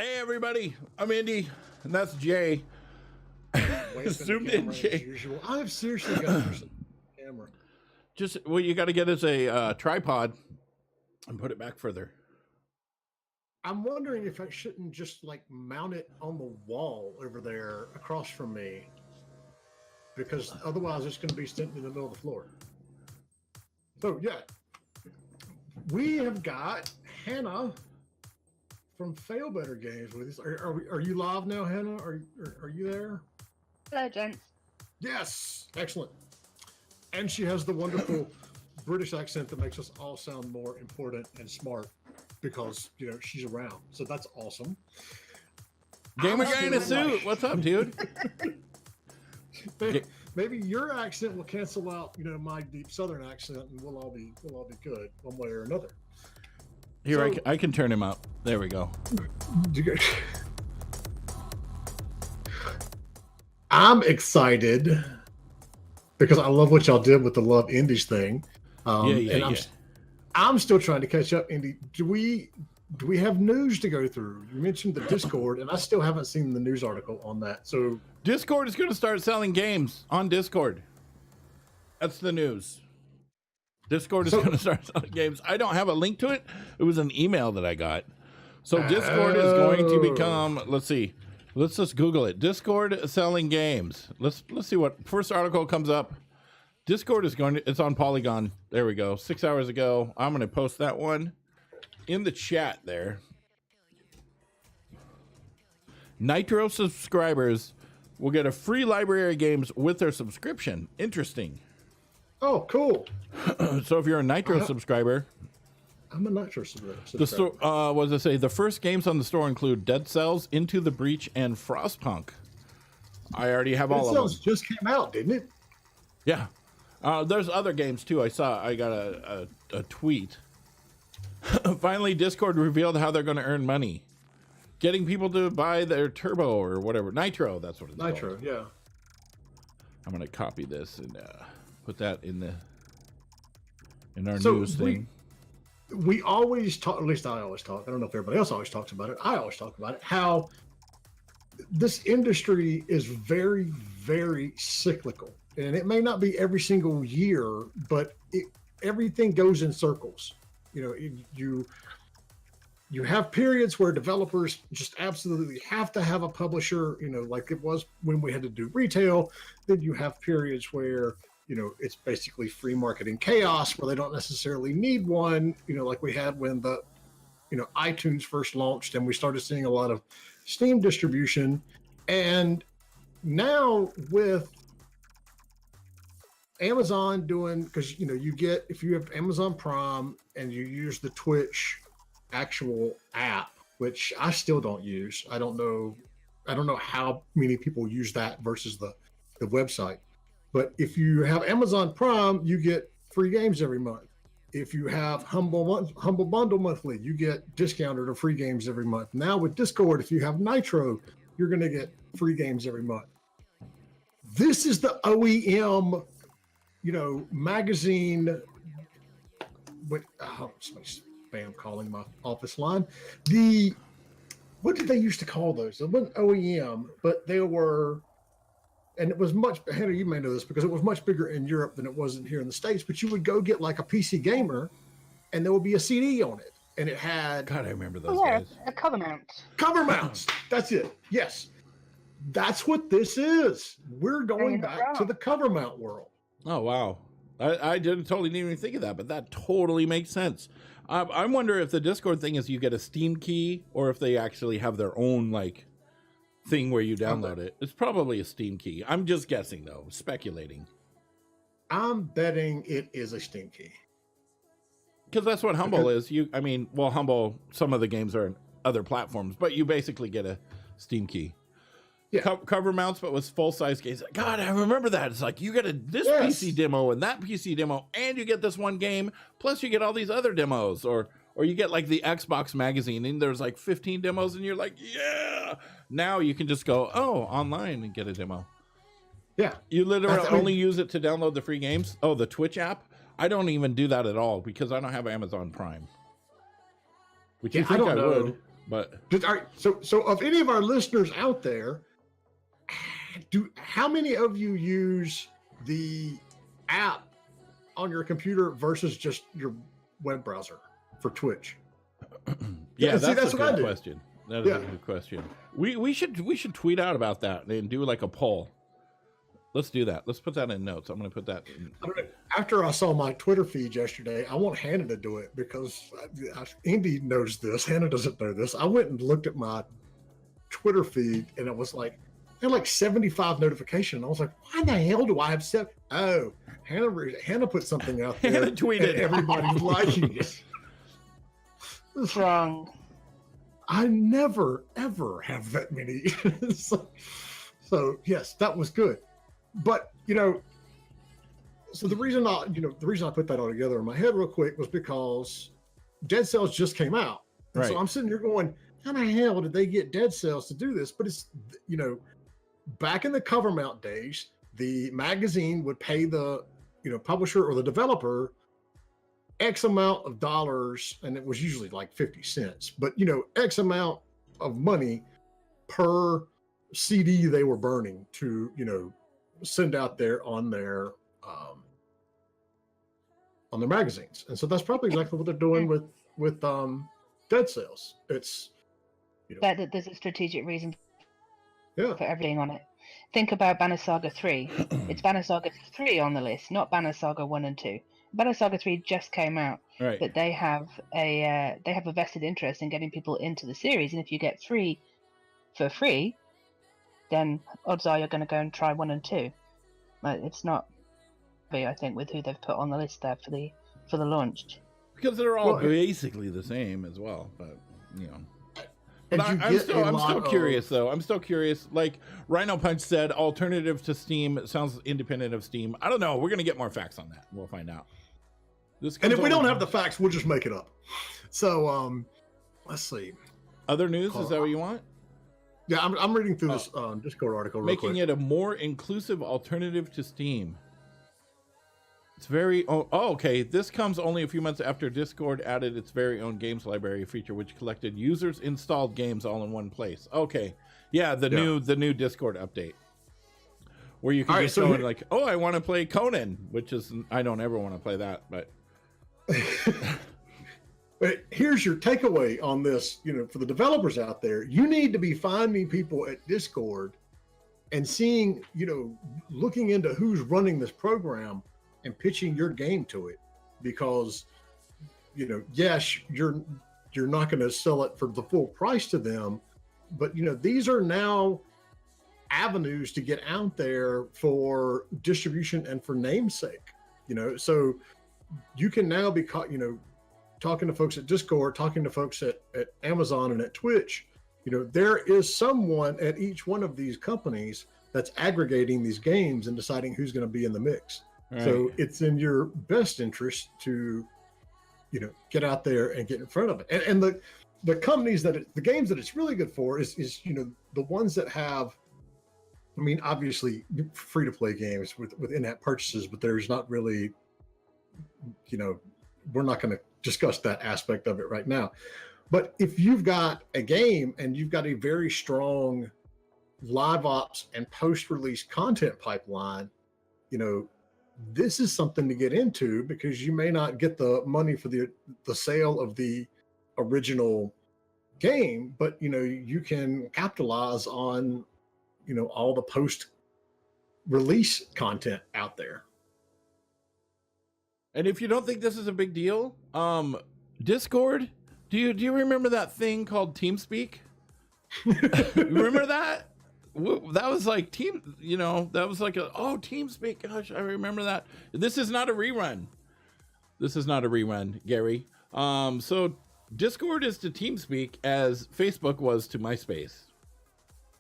Hey everybody, I'm Indy, and that's Jay. Zoomed in, Jay. I've seriously got to use the camera. Just what you got to get is a tripod and put it back further. I'm wondering if I shouldn't just like mount it on the wall over there across from me, because otherwise it's going to be sitting in the middle of the floor. So yeah, we have got Hanna from Failbetter Games with us. Are you live now, Hanna? Are you there? Hello, gents. Yes, excellent. And she has the wonderful British accent that makes us all sound more important and smart because, you know, she's around. So that's awesome. Gamer guy in a suit. What's up, dude? Maybe your accent will cancel out, you know, my deep Southern accent, and we'll all be good one way or another. Here, so, I can turn him up. There we go. I'm excited because I love what y'all did with the Love Indies thing. I'm still trying to catch up, Indy. Do we have news to go through? You mentioned the Discord, and I still haven't seen the news article on that. So Discord is going to start selling games on Discord. That's the news. Discord is going to start selling games. I don't have a link to it. It was an email that I got. So Discord is going to become, let's see. Let's just Google it. Discord selling games. Let's see what first article comes up. Discord is it's on Polygon. There we go. 6 hours ago. I'm going to post that one in the chat there. Nitro subscribers will get a free library of games with their subscription. Interesting. Oh, cool. So if you're a Nitro subscriber, I'm a Nitro subscriber. The store, what does it say? The first games on the store include Dead Cells, Into the Breach, and Frostpunk. I already have all of them. Dead Cells just came out, didn't it? Yeah. There's other games too. I got a tweet. Finally, Discord revealed how they're going to earn money. Getting people to buy their Turbo or whatever. Nitro, that's what it's called. Nitro, yeah. I'm going to copy this and put that in our news thing. We always talk, at least I always talk. I don't know if everybody else always talks about it. I always talk about it. How this industry is very, very cyclical. And it may not be every single year, but everything goes in circles. You know, you have periods where developers just absolutely have to have a publisher, you know, like it was when we had to do retail. Then you have periods where, you know, it's basically free marketing chaos where they don't necessarily need one, you know, like we had when the, you know, iTunes first launched and we started seeing a lot of Steam distribution. And now with Amazon doing, because, you know, you get, if you have Amazon Prime and you use the Twitch actual app, which I still don't use. I don't know how many people use that versus the website. But if you have Amazon Prime, you get free games every month. If you have Humble Bundle Monthly, you get discounted or free games every month. Now with Discord, if you have Nitro, you're going to get free games every month. This is the OEM, you know, magazine. Somebody's spam calling my office line. What did they used to call those? It wasn't OEM, but they were. And it was much, Hannah, you may know this because it was much bigger in Europe than it was in here in the States, but you would go get like a PC Gamer and there would be a CD on it. And it had... God, I remember those guys. A cover mount. Cover mounts. That's it. Yes. That's what this is. We're going back to the cover mount world. Oh, wow. I totally didn't even think of that, but that totally makes sense. I wonder if the Discord thing is you get a Steam key or if they actually have their own, like... thing where you download it. It's probably a Steam key. I'm just guessing though, speculating. I'm betting it is a Steam key. Because that's what Humble is. Humble, some of the games are on other platforms, but you basically get a Steam key. Yeah. Cover mounts, but with full-size games. God, I remember that. It's like you get this PC demo and that PC demo, and you get this one game, plus you get all these other demos, or you get like the Xbox magazine and there's like 15 demos and you're like, yeah. Now you can just go, online and get a demo. Yeah. You literally only use it to download the free games. Oh, the Twitch app? I don't even do that at all because I don't have Amazon Prime. Which you think I would. But all right, so of any of our listeners out there, how many of you use the app on your computer versus just your web browser for Twitch? yeah, see, that's a what I good do. question. That is a good question. We should tweet out about that and do like a poll. Let's do that. Let's put that in notes. I'm going to put that in. After I saw my Twitter feed yesterday, I want Hanna to do it because Indy knows this. Hanna doesn't know this. I went and looked at my Twitter feed, and it was like, I had like 75 notifications. I was like, why the hell do I have 7? Oh, Hanna put something out there. Hanna tweeted. And everybody's liking it. What's wrong? I never, ever have that many. so, yes, that was good. But, so the reason I put that all together in my head real quick was because Dead Cells just came out. And so I'm sitting here going, how the hell did they get Dead Cells to do this? But it's, back in the cover mount days, the magazine would pay the, publisher or the developer X amount of dollars, and it was usually like 50 cents, but, X amount of money per CD they were burning to, send out there on their magazines. And so that's probably exactly what they're doing with Dead Cells. It's That there's a strategic reason for everything on it. Think about Banner Saga 3. It's Banner Saga 3 on the list, not Banner Saga 1 and 2. Banner Saga 3 just came out, but they have a vested interest in getting people into the series, and if you get 3 for free, then odds are you're going to go and try 1 and 2. It's not, I think, with who they've put on the list there for the launch. Because they're all basically the same as well, but But I'm still curious though. I'm still curious. Like Rhino Punch said, alternative to Steam. It sounds independent of Steam. I don't know. We're gonna get more facts on that. We'll find out. And if we don't have the facts, we'll just make it up. So let's see. Other news? Is that what you want? Yeah, I'm reading through this Discord article. Making it a more inclusive alternative to Steam. It's very okay. This comes only a few months after Discord added its very own games library feature, which collected users' installed games all in one place. Okay, yeah, the new Discord update, where you can just go and like, I want to play Conan, which is I don't ever want to play that, but. But here's your takeaway on this, for the developers out there. You need to be finding people at Discord and seeing, looking into who's running this program and pitching your game to it, because, yes, you're not going to sell it for the full price to them, but, these are now avenues to get out there for distribution and for namesake, so you can now be caught, talking to folks at Discord, talking to folks at Amazon and at Twitch. There is someone at each one of these companies that's aggregating these games and deciding who's going to be in the mix. Right. So it's in your best interest to, get out there and get in front of it. And the companies the games that it's really good for is the ones that have, obviously free to play games with in-app purchases, but there's not really, we're not going to discuss that aspect of it right now. But if you've got a game and you've got a very strong live ops and post-release content pipeline, this is something to get into, because you may not get the money for the sale of the original game, but you can capitalize on all the post-release content out there. And if you don't think this is a big deal, Discord, do you remember that thing called TeamSpeak? Remember that? That was like that was like TeamSpeak. Gosh, I remember that. This is not a rerun. Gary. So Discord is to TeamSpeak as Facebook was to MySpace.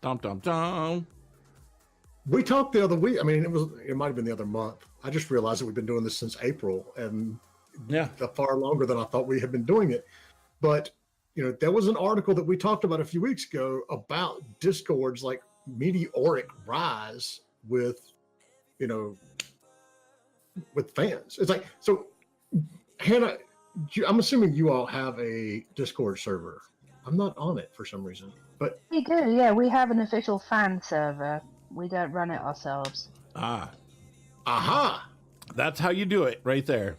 Dum dum dum. We talked the other week. It might have been the other month. I just realized that we've been doing this since April, and far longer than I thought we had been doing it. But there was an article that we talked about a few weeks ago about Discord's like meteoric rise with fans. It's like, so Hanna, I'm assuming you all have a Discord server. I'm not on it for some reason. But we do, yeah. We have an official fan server. We don't run it ourselves. Aha! That's how you do it, right there.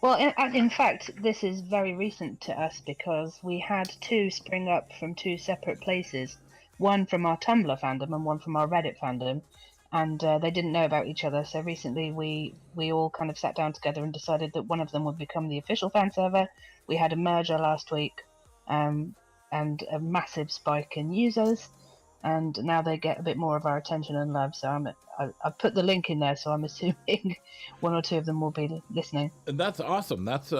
Well, in fact, this is very recent to us because we had two spring up from two separate places. One from our Tumblr fandom and one from our Reddit fandom. And they didn't know about each other. So recently we all kind of sat down together and decided that one of them would become the official fan server. We had a merger last week and a massive spike in users. And now they get a bit more of our attention and love. So I've put the link in there, so I'm assuming one or two of them will be listening. And that's awesome. That's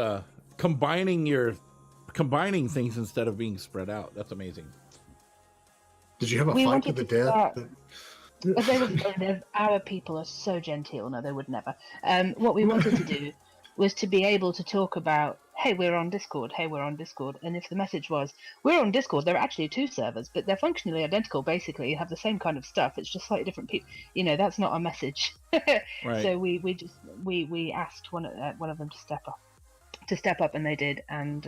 combining things instead of being spread out. That's amazing. Did you have a fight to the death? Our people are so genteel. No, they would never. What we wanted to do was to be able to talk about, hey, we're on Discord. Hey, we're on Discord. And if the message was, we're on Discord, there are actually two servers, but they're functionally identical. Basically, you have the same kind of stuff. It's just slightly different people. You know, that's not our message. Right. So we asked one of them to step up, and they did. And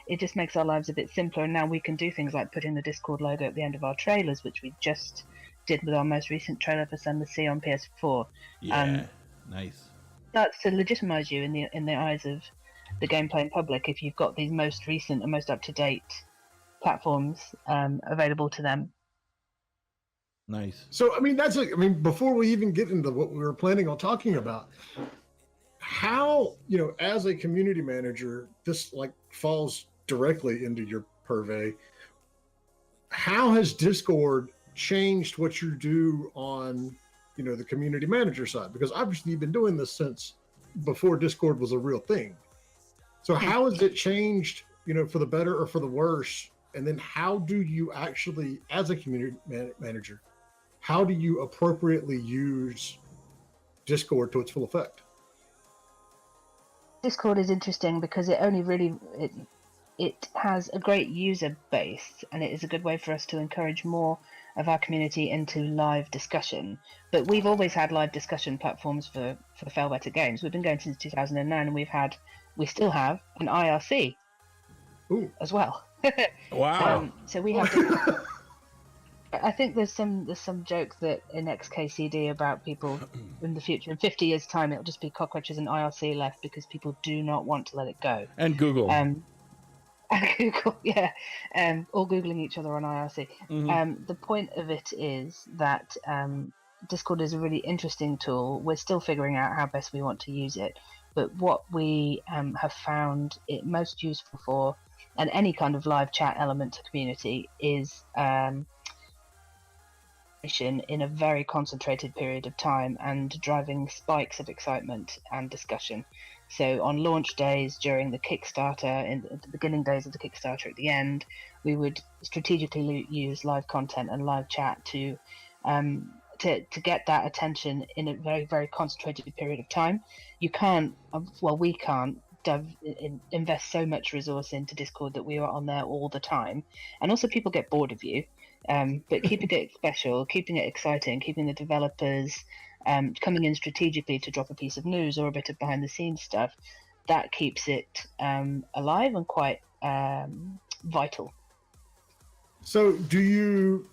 it just makes our lives a bit simpler. And now we can do things like putting the Discord logo at the end of our trailers, which we just did with our most recent trailer for Send the Sea on PS4. Yeah, nice. That's to legitimize you in the eyes of the game playing public if you've got these most recent and most up-to-date platforms available to them. Nice. So, I mean, before we even get into what we were planning on talking about, how, as a community manager, this falls directly into your purvey. How has Discord changed what you do on, the community manager side? Because obviously you've been doing this since before Discord was a real thing. So how has it changed, for the better or for the worse? And then how do you actually, as a community manager, how do you appropriately use Discord to its full effect? Discord is interesting because it has a great user base, and it is a good way for us to encourage more of our community into live discussion. But we've always had live discussion platforms for Failbetter Games. We've been going since 2009, and we still have an IRC as well. Wow. So we have. I think there's some joke that in XKCD about people in the future, in 50 years' time, it'll just be cockroaches and IRC left because people do not want to let it go. And Google. And Google, yeah, all Googling each other on IRC. Mm-hmm. The point of it is that Discord is a really interesting tool. We're still figuring out how best we want to use it. But what we have found it most useful for, and any kind of live chat element to community, is in a very concentrated period of time and driving spikes of excitement and discussion. So on launch days, during the Kickstarter, at the beginning days of the Kickstarter, at the end, we would strategically use live content and live chat to get that attention in a very, very concentrated period of time. You can't, we can't invest so much resource into Discord that we are on there all the time. And also people get bored of you. But keeping it special, keeping it exciting, keeping the developers coming in strategically to drop a piece of news or a bit of behind the scenes stuff, that keeps it alive and quite vital. So do you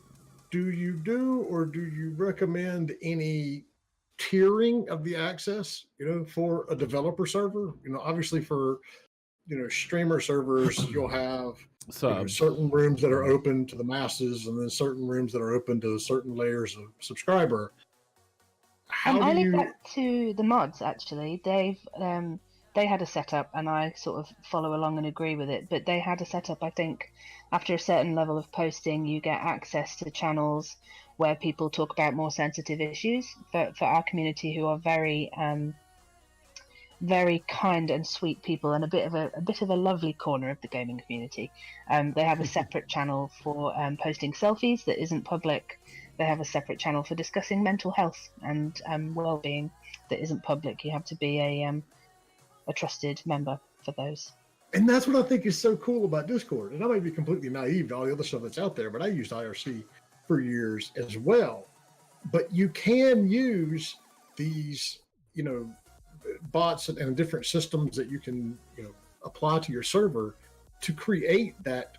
recommend any tiering of the access, for a developer server? Obviously for, streamer servers, you'll have certain rooms that are open to the masses and then certain rooms that are open to certain layers of subscriber. I leave that to the mods, actually. They had a setup, and I sort of follow along and agree with it, but they had a setup, I think, after a certain level of posting, you get access to channels where people talk about more sensitive issues. For our community, who are very very kind and sweet people, and a bit of a lovely corner of the gaming community. They have a separate channel for posting selfies that isn't public. They have a separate channel for discussing mental health and well-being that isn't public. You have to be a trusted member for those. And that's what I think is so cool about Discord. And I may be completely naive to all the other stuff that's out there, but I used IRC for years as well. But you can use these, bots and different systems that you can, apply to your server to create that,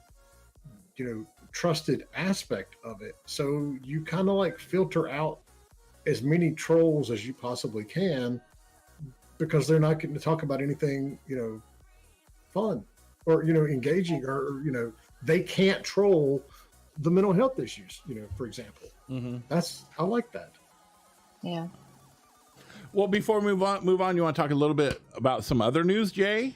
trusted aspect of it. So you kind of like filter out as many trolls as you possibly can, because they're not getting to talk about anything, fun or, engaging, or, they can't troll the mental health issues, for example. Mm-hmm. I like that. Yeah. Well, before we move on, you want to talk a little bit about some other news, Jay?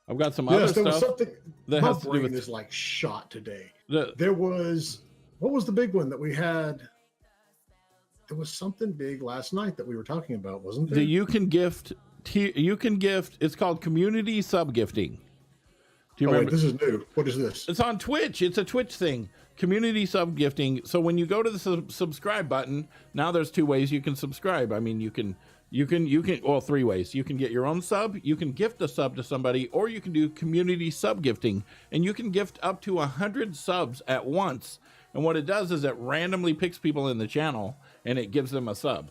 I've got some other there was stuff something that my has to do brain with is like shot today. what was the big one that we had? There was something big last night that we were talking about, wasn't there? you can gift. It's called community sub gifting. Do you remember? Wait, this is new. What is this? It's on Twitch. It's a Twitch thing. Community sub gifting. So when you go to the subscribe button, now there's 2 ways you can subscribe. I mean, you can, well, 3 ways. You can get your own sub, you can gift a sub to somebody, or you can do community sub gifting, and you can gift up to 100 subs at once. And what it does is it randomly picks people in the channel and it gives them a sub.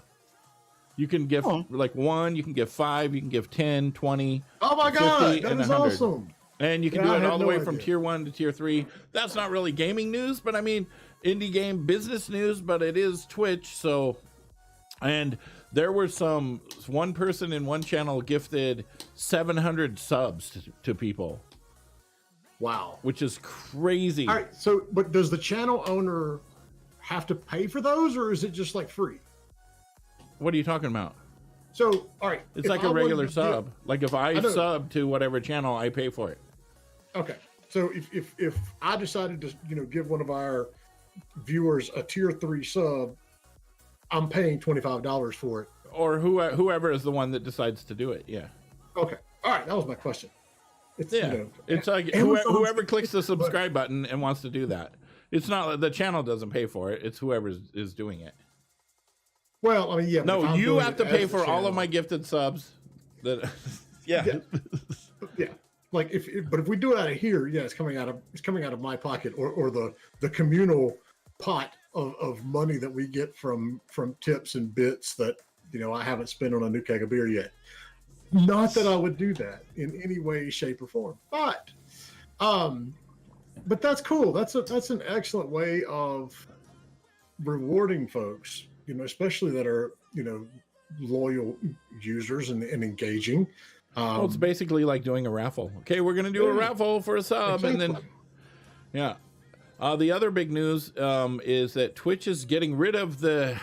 You can gift like 1, you can give 5, you can give 10, 20. Oh my 50, God, that and is 100. awesome. And you can do it all the way from tier 1 to tier 3. That's not really gaming news, but I mean, indie game business news, but it is Twitch. So, and there were one person in one channel gifted 700 subs to people. Wow. Which is crazy. All right. So, but does the channel owner have to pay for those, or is it just like free? What are you talking about? So, all right. It's like a regular sub. Like if I sub to whatever channel, I pay for it. Okay. So if I decided to, give one of our viewers a tier 3 sub, I'm paying $25 for it. Or whoever is the one that decides to do it. Yeah. Okay. All right. That was my question. It's like whoever clicks the subscribe button and wants to do that. It's not, the channel doesn't pay for it. It's whoever is doing it. Well, I mean, yeah. No, you have to pay for all of my gifted subs. Yeah. Like if we do it out of here, yeah, it's coming out of my pocket, or the communal pot of money that we get from tips and bits that I haven't spent on a new keg of beer yet. Not that I would do that in any way, shape, or form, but that's cool. That's an excellent way of rewarding folks, especially that are loyal users and engaging. Well, it's basically like doing a raffle. Okay, we're going to do a raffle for a sub. Exactly. And then, the other big news is that Twitch is getting rid of the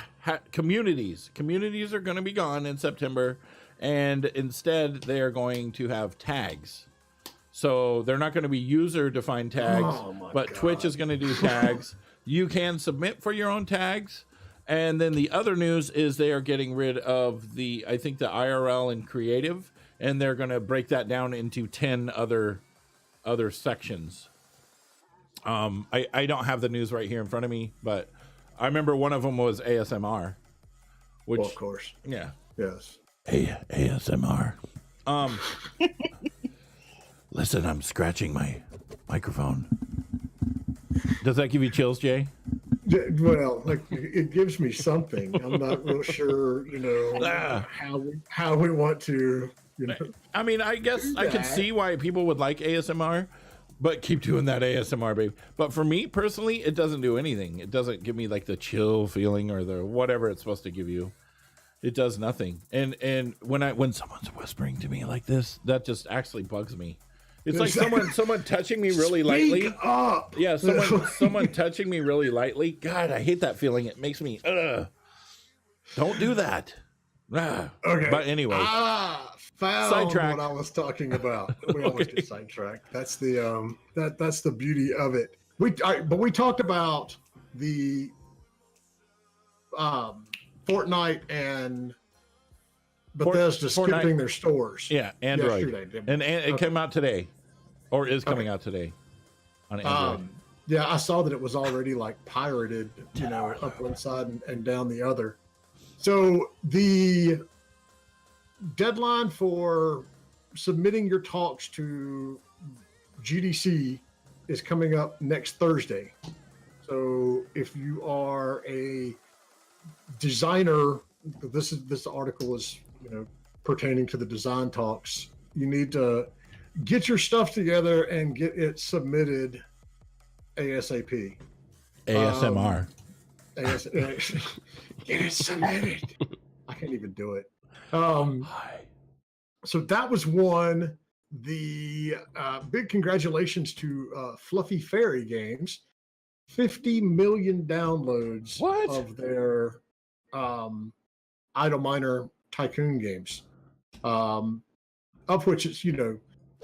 communities. Communities are going to be gone in September, and instead they are going to have tags. So they're not going to be user-defined tags, but God. Twitch is going to do tags. You can submit for your own tags. And then the other news is they are getting rid of the IRL and creative, and they're going to break that down into 10 other sections. I don't have the news right here in front of me, but I remember one of them was ASMR, which, well, of course, yeah, yes, ASMR. Listen, I'm scratching my microphone. Does that give you chills, Jay? Well, like, it gives me something. I'm not real sure, how we want to. I mean, I guess I could see why people would like ASMR, but keep doing that ASMR, babe. But for me personally, it doesn't do anything. It doesn't give me like the chill feeling or the whatever it's supposed to give you. It does nothing. And when someone's whispering to me like this, that just actually bugs me. It's like someone touching me really lightly. Speak up. Yeah, someone touching me really lightly. God, I hate that feeling. It makes me don't do that. Okay. But anyway. Found what I was talking about. We always get sidetracked. That's the that's the beauty of it. But we talked about the Fortnite and Bethesda skipping their stores. Yeah, Android. And it came out today, or is coming out today on Android. Yeah, I saw that it was already like pirated, up one side and down the other. So the deadline for submitting your talks to GDC is coming up next Thursday. So if you are a designer, this article is pertaining to the design talks, you need to get your stuff together and get it submitted ASAP. ASMR. Get it submitted. I can't even do it. So that was one. The big congratulations to Fluffy Fairy Games. 50 million downloads of their Idle Miner Tycoon games, of which it's,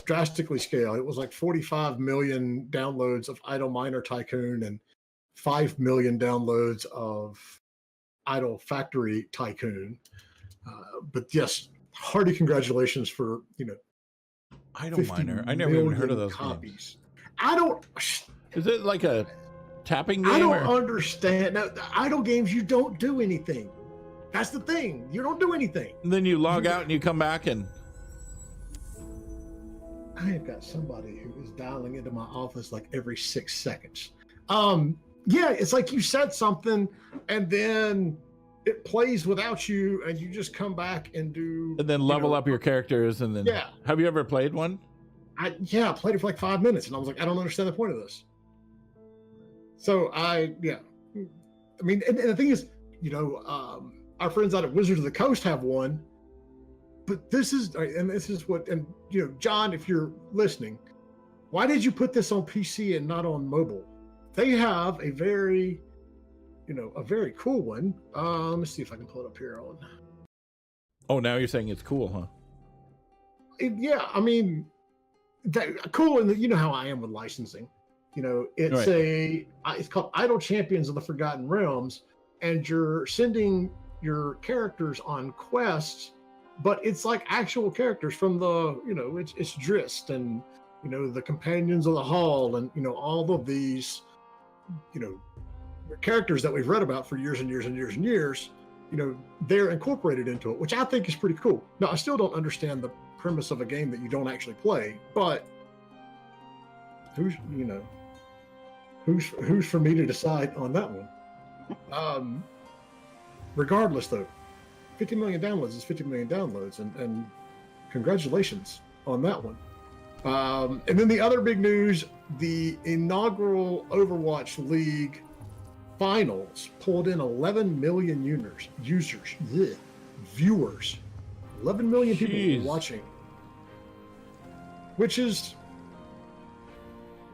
drastically scaled. It was like 45 million downloads of Idle Miner Tycoon and 5 million downloads of Idle Factory Tycoon. But yes, hearty congratulations for, Idle Miner. I never even heard of those copies. Games. Is it like a tapping game? I don't understand. Now, the idle games, you don't do anything. That's the thing. You don't do anything. And then you log out and you come back and... I have got somebody who is dialing into my office like every 6 seconds. Yeah, it's like you said something and then it plays without you and you just come back and do... And then level up your characters and then... Yeah. Have you ever played one? I played it for like 5 minutes and I was like, I don't understand the point of this. So and the thing is, our friends out at Wizards of the Coast have one, but this is what, John, if you're listening, why did you put this on PC and not on mobile? They have a very cool one. Let me see if I can pull it up here on. Oh, now you're saying it's cool, huh? Cool, and you know how I am with licensing. It's called Idle Champions of the Forgotten Realms, and you're sending your characters on quests, but it's like actual characters from the, it's Drist and, the Companions of the Hall and, all of these, characters that we've read about for years and years and years and years, they're incorporated into it, which I think is pretty cool. Now, I still don't understand the premise of a game that you don't actually play, but who's for me to decide on that one? Regardless, though, 50 million downloads is 50 million downloads, and congratulations on that one. And then the other big news, the inaugural Overwatch League finals pulled in 11 million viewers. 11 million people watching, which is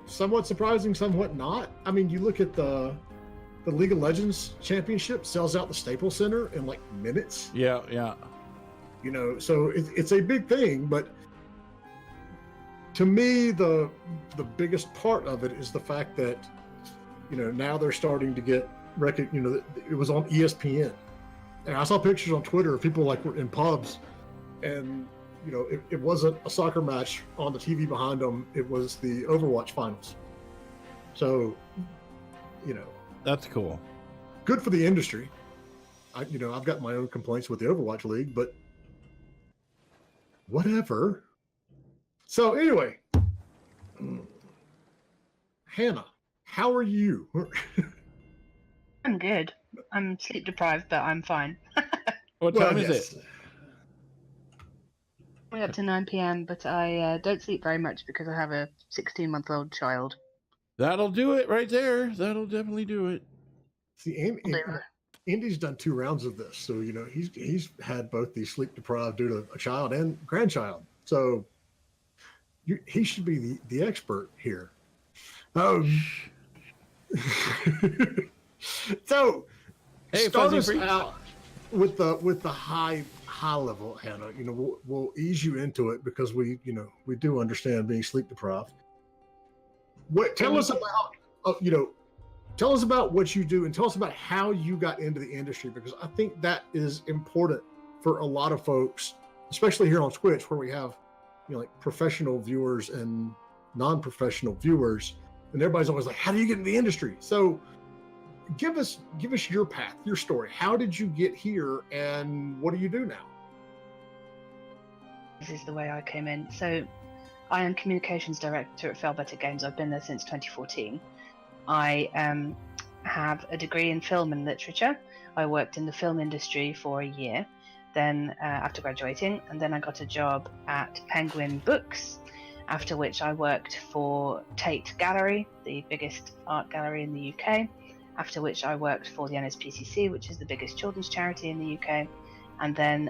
somewhat surprising, somewhat not. I mean, you look at the League of Legends Championship sells out the Staples Center in like minutes. Yeah. So it's a big thing, but to me, the biggest part of it is the fact that, now they're starting to get it was on ESPN. And I saw pictures on Twitter of people like were in pubs and, it wasn't a soccer match on the TV behind them. It was the Overwatch finals. So, that's cool. Good for the industry. I've got my own complaints with the Overwatch League, but whatever. So anyway, Hanna, how are you? I'm good. I'm sleep deprived, but I'm fine. What time is it? We're up to 9 p.m., but I don't sleep very much because I have a 16-month-old child. That'll do it right there. That'll definitely do it. See, Andy's done 2 rounds of this, so he's had both the sleep deprived due to a child and grandchild. So he should be the expert here. So start us out with the high level, Hanna. We'll ease you into it because we do understand being sleep deprived. Tell us about what you do and tell us about how you got into the industry, because I think that is important for a lot of folks, especially here on Twitch, where we have like professional viewers and non-professional viewers, and everybody's always like, how do you get into the industry? So give us your path, your story. How did you get here and what do you do now? This is the way I came in. So I am communications director at Failbetter Games. I've been there since 2014. I have a degree in film and literature. I worked in the film industry for a year, then after graduating, and then I got a job at Penguin Books after which I worked for Tate Gallery, the biggest art gallery in the UK, after which I worked for the NSPCC, which is the biggest children's charity in the UK, and then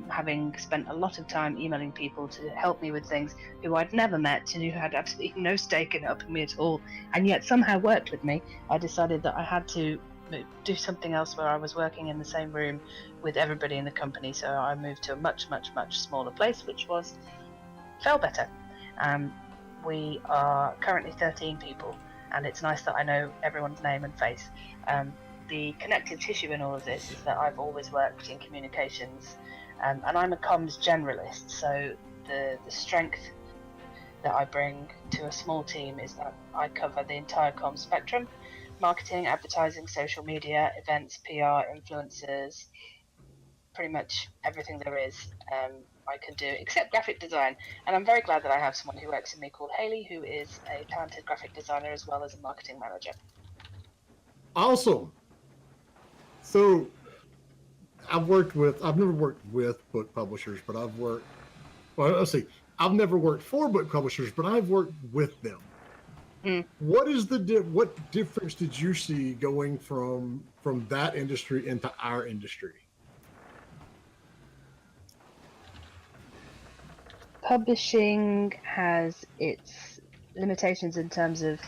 having spent a lot of time emailing people to help me with things who I'd never met and who had absolutely no stake in helping me at all, and yet somehow worked with me, I decided that I had to do something else where I was working in the same room with everybody in the company. So I moved to a much smaller place, which was Failbetter. We are currently 13 people, and it's nice that I know everyone's name and face. The connective tissue in all of this is that I've always worked in communications, and I'm a comms generalist, so the strength that I bring to a small team is that I cover the entire comms spectrum: marketing, advertising, social media, events, PR, influencers, pretty much everything there is. I can do, except graphic design, and I'm very glad that I have someone who works with me called Haley, who is a talented graphic designer as well as a marketing manager. Awesome. So I've never worked with book publishers, but I've never worked for book publishers, but I've worked with them. What difference did you see going from that industry into our industry? Publishing has its limitations in terms of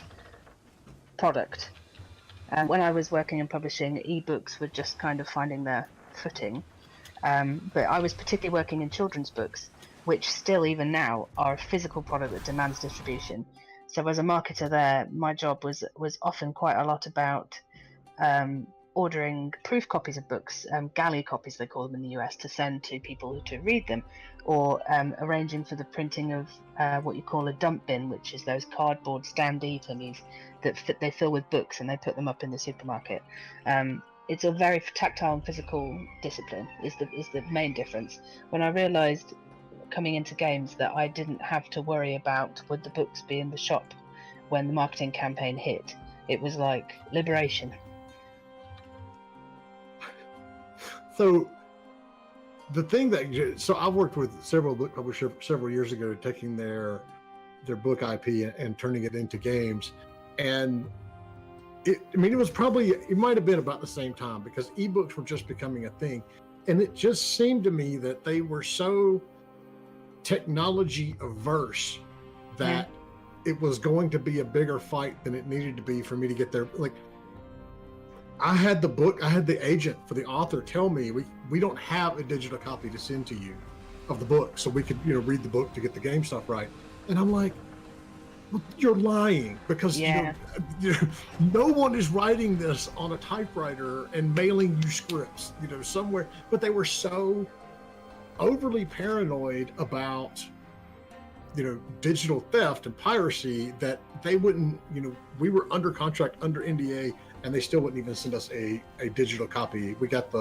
product. When I was working in publishing, ebooks were just kind of finding their footing. But I was particularly working in children's books, which still, even now, are a physical product that demands distribution. So as a marketer there, my job was often quite a lot about ordering proof copies of books, galley copies they call them in the US, to send to people to read them, or arranging for the printing of what you call a dump bin, which is those cardboard standee thingies that they fill with books and they put them up in the supermarket. It's a very tactile and physical discipline is the main difference. When I realized coming into games that I didn't have to worry about would the books be in the shop when the marketing campaign hit, it was like liberation. So the thing I worked with several book publishers several years ago, taking their book IP and turning it into games, and it might have been about the same time, because ebooks were just becoming a thing, and it just seemed to me that they were so technology averse that it was going to be a bigger fight than it needed to be for me to get there. Like, I had the agent for the author tell me, we don't have a digital copy to send to you of the book, so we could read the book to get the game stuff right. And I'm like, well, you're lying, because no one is writing this on a typewriter and mailing you scripts somewhere. But they were so overly paranoid about digital theft and piracy that they wouldn't, we were under contract, under NDA, and they still wouldn't even send us a digital copy. We got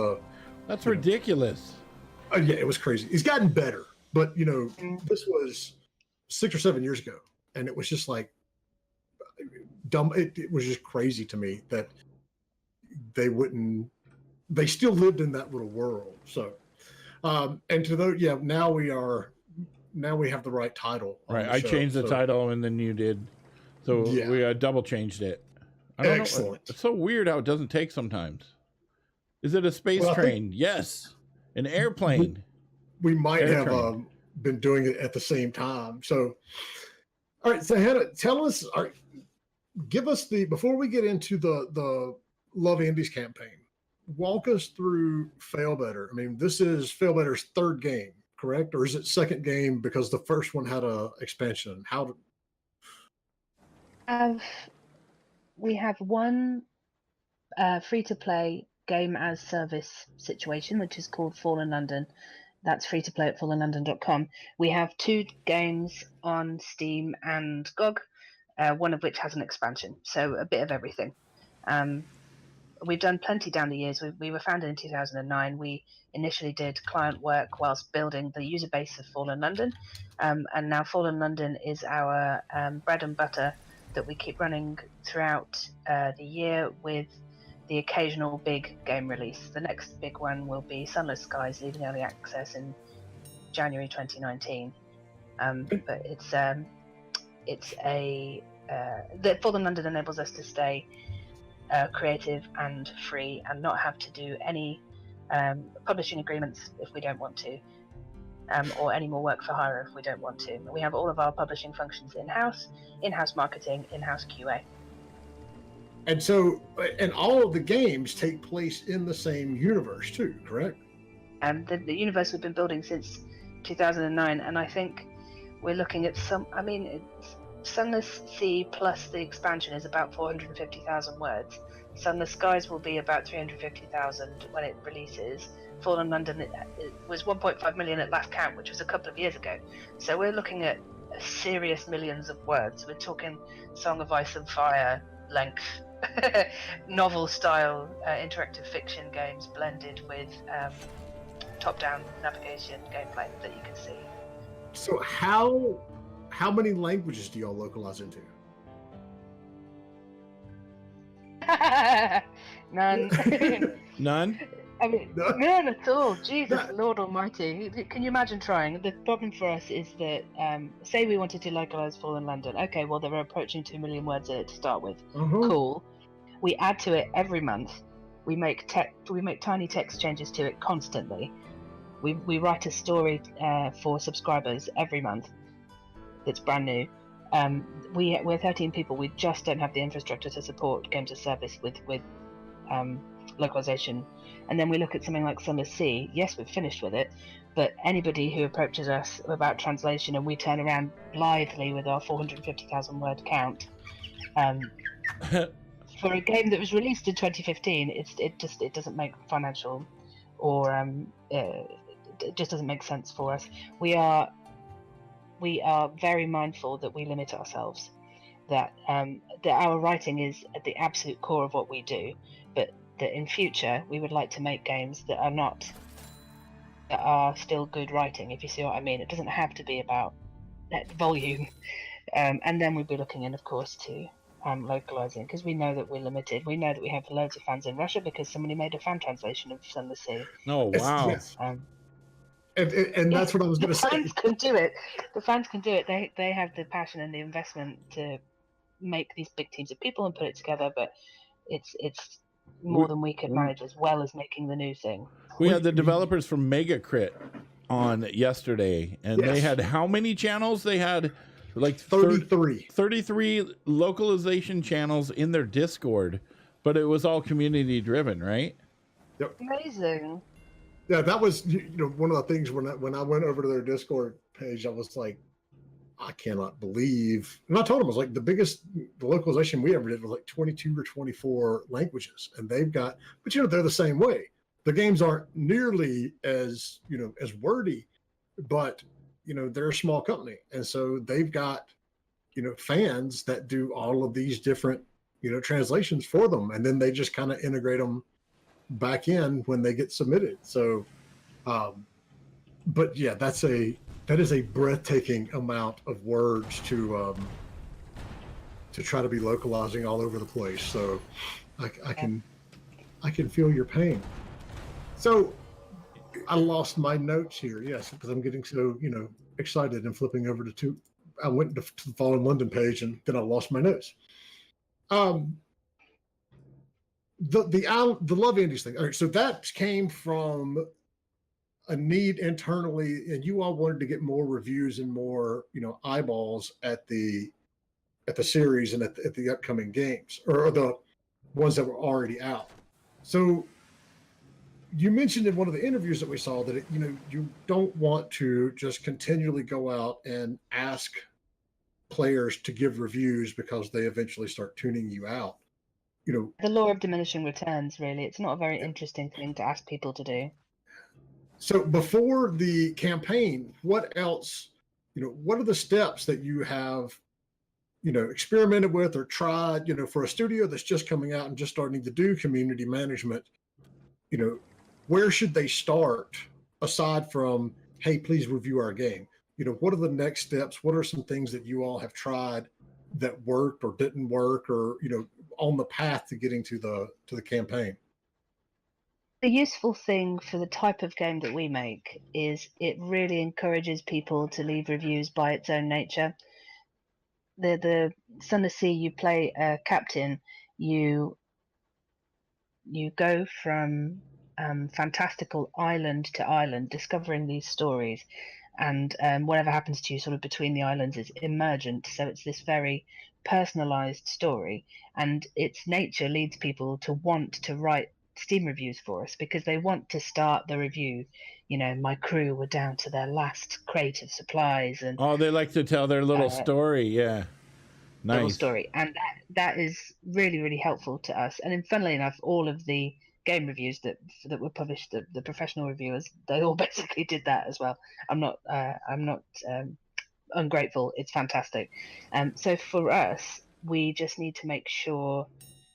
That's ridiculous. Yeah, it was crazy. It's gotten better, but this was 6 or 7 years ago, and it was just like dumb. It was just crazy to me that they still lived in that little world. So, and to those, now we have the right title. Right. I changed the title, and then you did. So we double changed it. I don't know. It's so weird how it doesn't take sometimes. Is it a space train? Yes. An airplane. We might have been doing it at the same time. So, all right. So Hanna, tell us, give us before we get into the Love Indies campaign, walk us through Failbetter. I mean, this is Failbetter's third game, correct? Or is it second game because the first one had a expansion? We have one free-to-play game as service situation, which is called Fallen London. That's free to play at fallenlondon.com. We have 2 games on Steam and GOG, one of which has an expansion, so a bit of everything. We've done plenty down the years. We were founded in 2009. We initially did client work whilst building the user base of Fallen London, and now Fallen London is our bread and butter that we keep running throughout the year, with the occasional big game release. The next big one will be Sunless Skies, leaving early access in January 2019. But it's that Fallen London enables us to stay creative and free and not have to do any publishing agreements if we don't want to, or any more work for hire if we don't want to. We have all of our publishing functions in-house marketing, in-house QA. And so, and all of the games take place in the same universe too, correct? And the universe we've been building since 2009, and I think we're looking at Sunless Sea plus the expansion is about 450,000 words. Sunless Skies will be about 350,000 when it releases. Fallen London it was 1.5 million at last count, which was a couple of years ago. So we're looking at serious millions of words. We're talking Song of Ice and Fire length, novel-style interactive fiction games blended with top-down navigation gameplay that you can see. So how many languages do y'all localize into? None. None? I mean, none at all. Jesus, Lord Almighty. Can you imagine trying? The problem for us is that, say we wanted to localize Fallen London. Okay, well, they're approaching 2 million words in it to start with. Cool. We add to it every month. We make tiny text changes to it constantly. We write a story for subscribers every month that's brand new. We're 13 people. We just don't have the infrastructure to support games as service with localization. And then we look at something like Sunless Sea. Yes, we've finished with it, but anybody who approaches us about translation and we turn around blithely with our 450,000 word count for a game that was released in 2015, it doesn't make financial or it just doesn't make sense for us. We are very mindful that we limit ourselves, that our writing is at the absolute core of what we do, but that in future we would like to make games that are still good writing, if you see what I mean. It doesn't have to be about that volume, and then we'd be looking in, of course, to localizing, because we know that we're limited. We know that we have loads of fans in Russia because somebody made a fan translation of Sunless Sea. Oh wow! Yes. And that's what I was going to say. The fans can do it. The fans can do it. They have the passion and the investment to make these big teams of people and put it together. But it's more than we could manage, as well as making the new thing. We had the developers from Mega Crit on yesterday, and they had how many channels? They had like 33 localization channels in their Discord, but it was all community driven, right? Yep. Amazing. Yeah, that was one of the things when I went over to their Discord page, I was like, I cannot believe. And I told them, I was like, the localization we ever did was like 22 or 24 languages, and they've got, but they're the same way. The games aren't nearly as as wordy, but they're a small company, and so they've got fans that do all of these different translations for them, and then they just kind of integrate them back in when they get submitted. So but yeah, that is a breathtaking amount of words to try to be localizing all over the place. So I can feel your pain. So I lost my notes here. Yes, because I'm getting so excited and flipping over to I went to the Fallen London page and then I lost my notes. The Love Indies thing. All right, so that came from a need internally, and you all wanted to get more reviews and more eyeballs at the series and at the upcoming games, or the ones that were already out. So you mentioned in one of the interviews that we saw that you don't want to just continually go out and ask players to give reviews because they eventually start tuning you out. The law of diminishing returns, really. It's not a very interesting thing to ask people to do. So before the campaign, what else, what are the steps that you have, experimented with or tried, for a studio that's just coming out and just starting to do community management, where should they start aside from, hey, please review our game? What are the next steps? What are some things that you all have tried that worked or didn't work, or, on the path to getting to the campaign? The useful thing for the type of game that we make is it really encourages people to leave reviews by its own nature. the Sunless Sea, you play a captain. You go from fantastical island to island, discovering these stories, and whatever happens to you sort of between the islands is emergent. So it's this very personalized story, and its nature leads people to want to write Steam reviews for us because they want to start the review. My crew were down to their last crate of supplies, and they like to tell their little story. Yeah, nice little story, and that is really, really helpful to us. And funnily enough, all of the game reviews that were published, the professional reviewers, they all basically did that as well. I'm not ungrateful. It's fantastic. So for us, we just need to make sure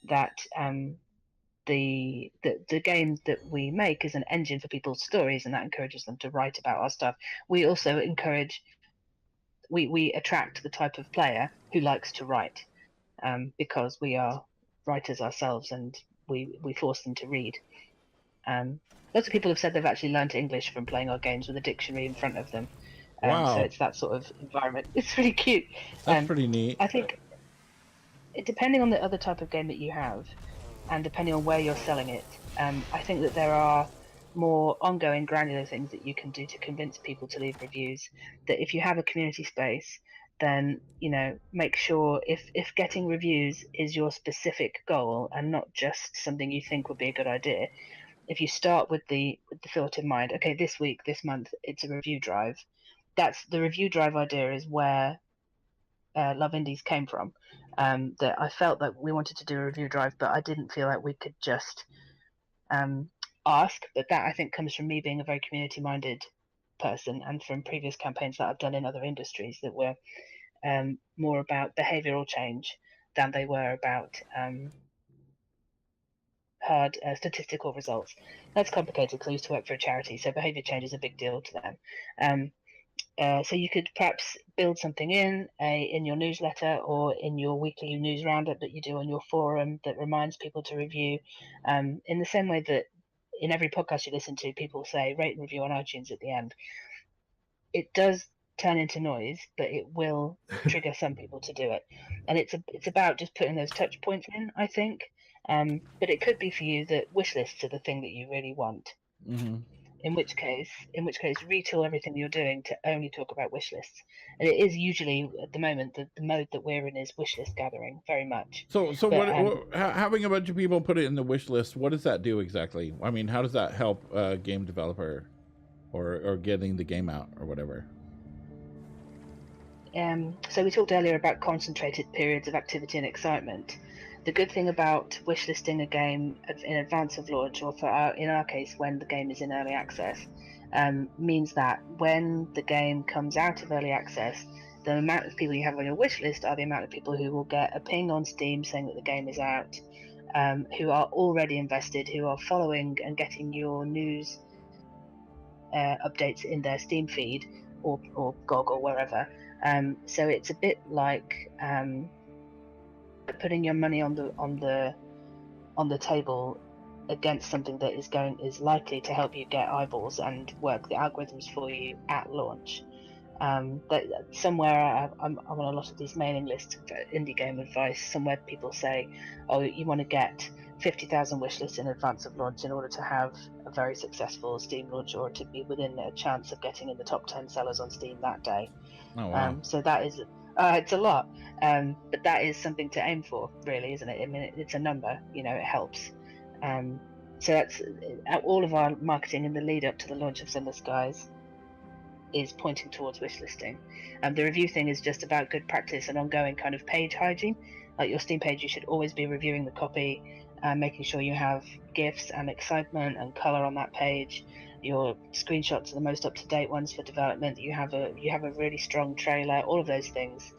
that the game that we make is an engine for people's stories, and that encourages them to write about our stuff. We also encourage, we attract the type of player who likes to write, because we are writers ourselves, and we force them to read. Lots of people have said they've actually learned English from playing our games with a dictionary in front of them. Wow. So it's that sort of environment. It's really cute. That's pretty neat. I think, depending on the other type of game that you have, and depending on where you're selling it, I think that there are more ongoing granular things that you can do to convince people to leave reviews. That if you have a community space, then make sure if getting reviews is your specific goal and not just something you think would be a good idea, if you start with the thought in mind, okay, this week, this month, it's a review drive. That's the review drive idea is where Love Indies came from. That I felt that we wanted to do a review drive, but I didn't feel like we could just ask. But that, I think, comes from me being a very community-minded person, and from previous campaigns that I've done in other industries that were more about behavioural change than they were about hard statistical results. That's complicated because I used to work for a charity, so behaviour change is a big deal to them. So you could perhaps build something in your newsletter or in your weekly news roundup that you do on your forum that reminds people to review. In the same way that in every podcast you listen to, people say rate and review on iTunes at the end. It does turn into noise, but it will trigger some people to do it. And it's about just putting those touch points in, I think. But it could be for you that wish lists are the thing that you really want. Mm-hmm. In which case, retool everything you're doing to only talk about wish lists. And it is usually at the moment the mode that we're in is wish list gathering very much. So having a bunch of people put it in the wish list, what does that do exactly? I mean, how does that help a game developer or getting the game out or whatever? So we talked earlier about concentrated periods of activity and excitement. The good thing about wishlisting a game in advance of launch, or in our case, when the game is in early access, means that when the game comes out of early access, the amount of people you have on your wish list are the amount of people who will get a ping on Steam saying that the game is out, who are already invested, who are following and getting your news updates in their Steam feed or GOG or wherever. So it's a bit like putting your money on the table against something that is likely to help you get eyeballs and work the algorithms for you at launch. That somewhere I'm on a lot of these mailing lists for indie game advice. Somewhere people say, "Oh, you want to get 50,000 wish lists in advance of launch in order to have a very successful Steam launch, or to be within a chance of getting in the top 10 sellers on Steam that day." Oh wow! So that is. It's a lot, but that is something to aim for, really, isn't it? I mean, it's a number, it helps. So that's all of our marketing in the lead up to the launch of Sunless Skies is pointing towards wishlisting. The review thing is just about good practice and ongoing kind of page hygiene. Like your Steam page, you should always be reviewing the copy, making sure you have GIFs and excitement and color on that page. Your screenshots are the most up-to-date ones for development. You have a really strong trailer. All of those things.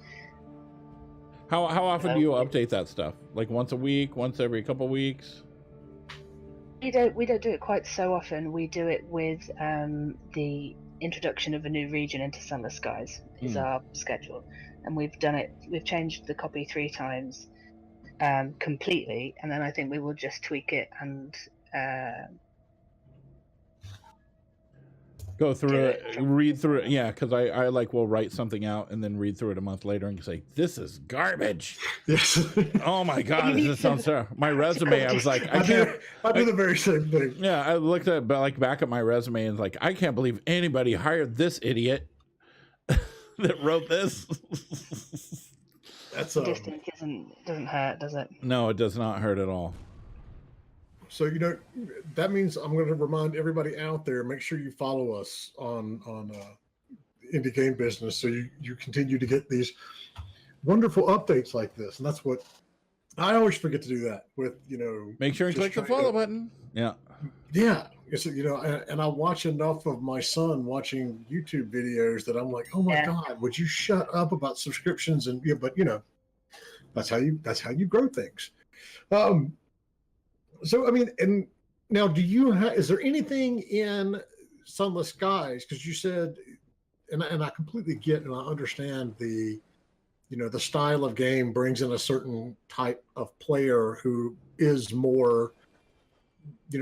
How often do you update that stuff? Like once a week, once every couple of weeks? We don't do it quite so often. We do it with the introduction of a new region into Sunless Skies is our schedule, and we've done it. We've changed the copy 3 times completely, and then I think we will just tweak it and. go through it, read through it. Yeah, because I like will write something out and then read through it a month later and say, this is garbage. Yes. Oh my God, this sounds terrible. My resume, I was like, I do the very same thing. Yeah, I looked at back at my resume and like, I can't believe anybody hired this idiot that wrote this. That's distance doesn't hurt, does it? No, it does not hurt at all. So that means I'm going to remind everybody out there, make sure you follow us on Indie Game Business, so you continue to get these wonderful updates like this. And that's what I always forget to do, that with make sure and click the follow button. Yeah. And I watch enough of my son watching YouTube videos that I'm like, oh my God, would you shut up about subscriptions? And but that's how you grow things. So, I mean, and now is there anything in Sunless Skies? Because you said, and I completely get and I understand the style of game brings in a certain type of player who is more,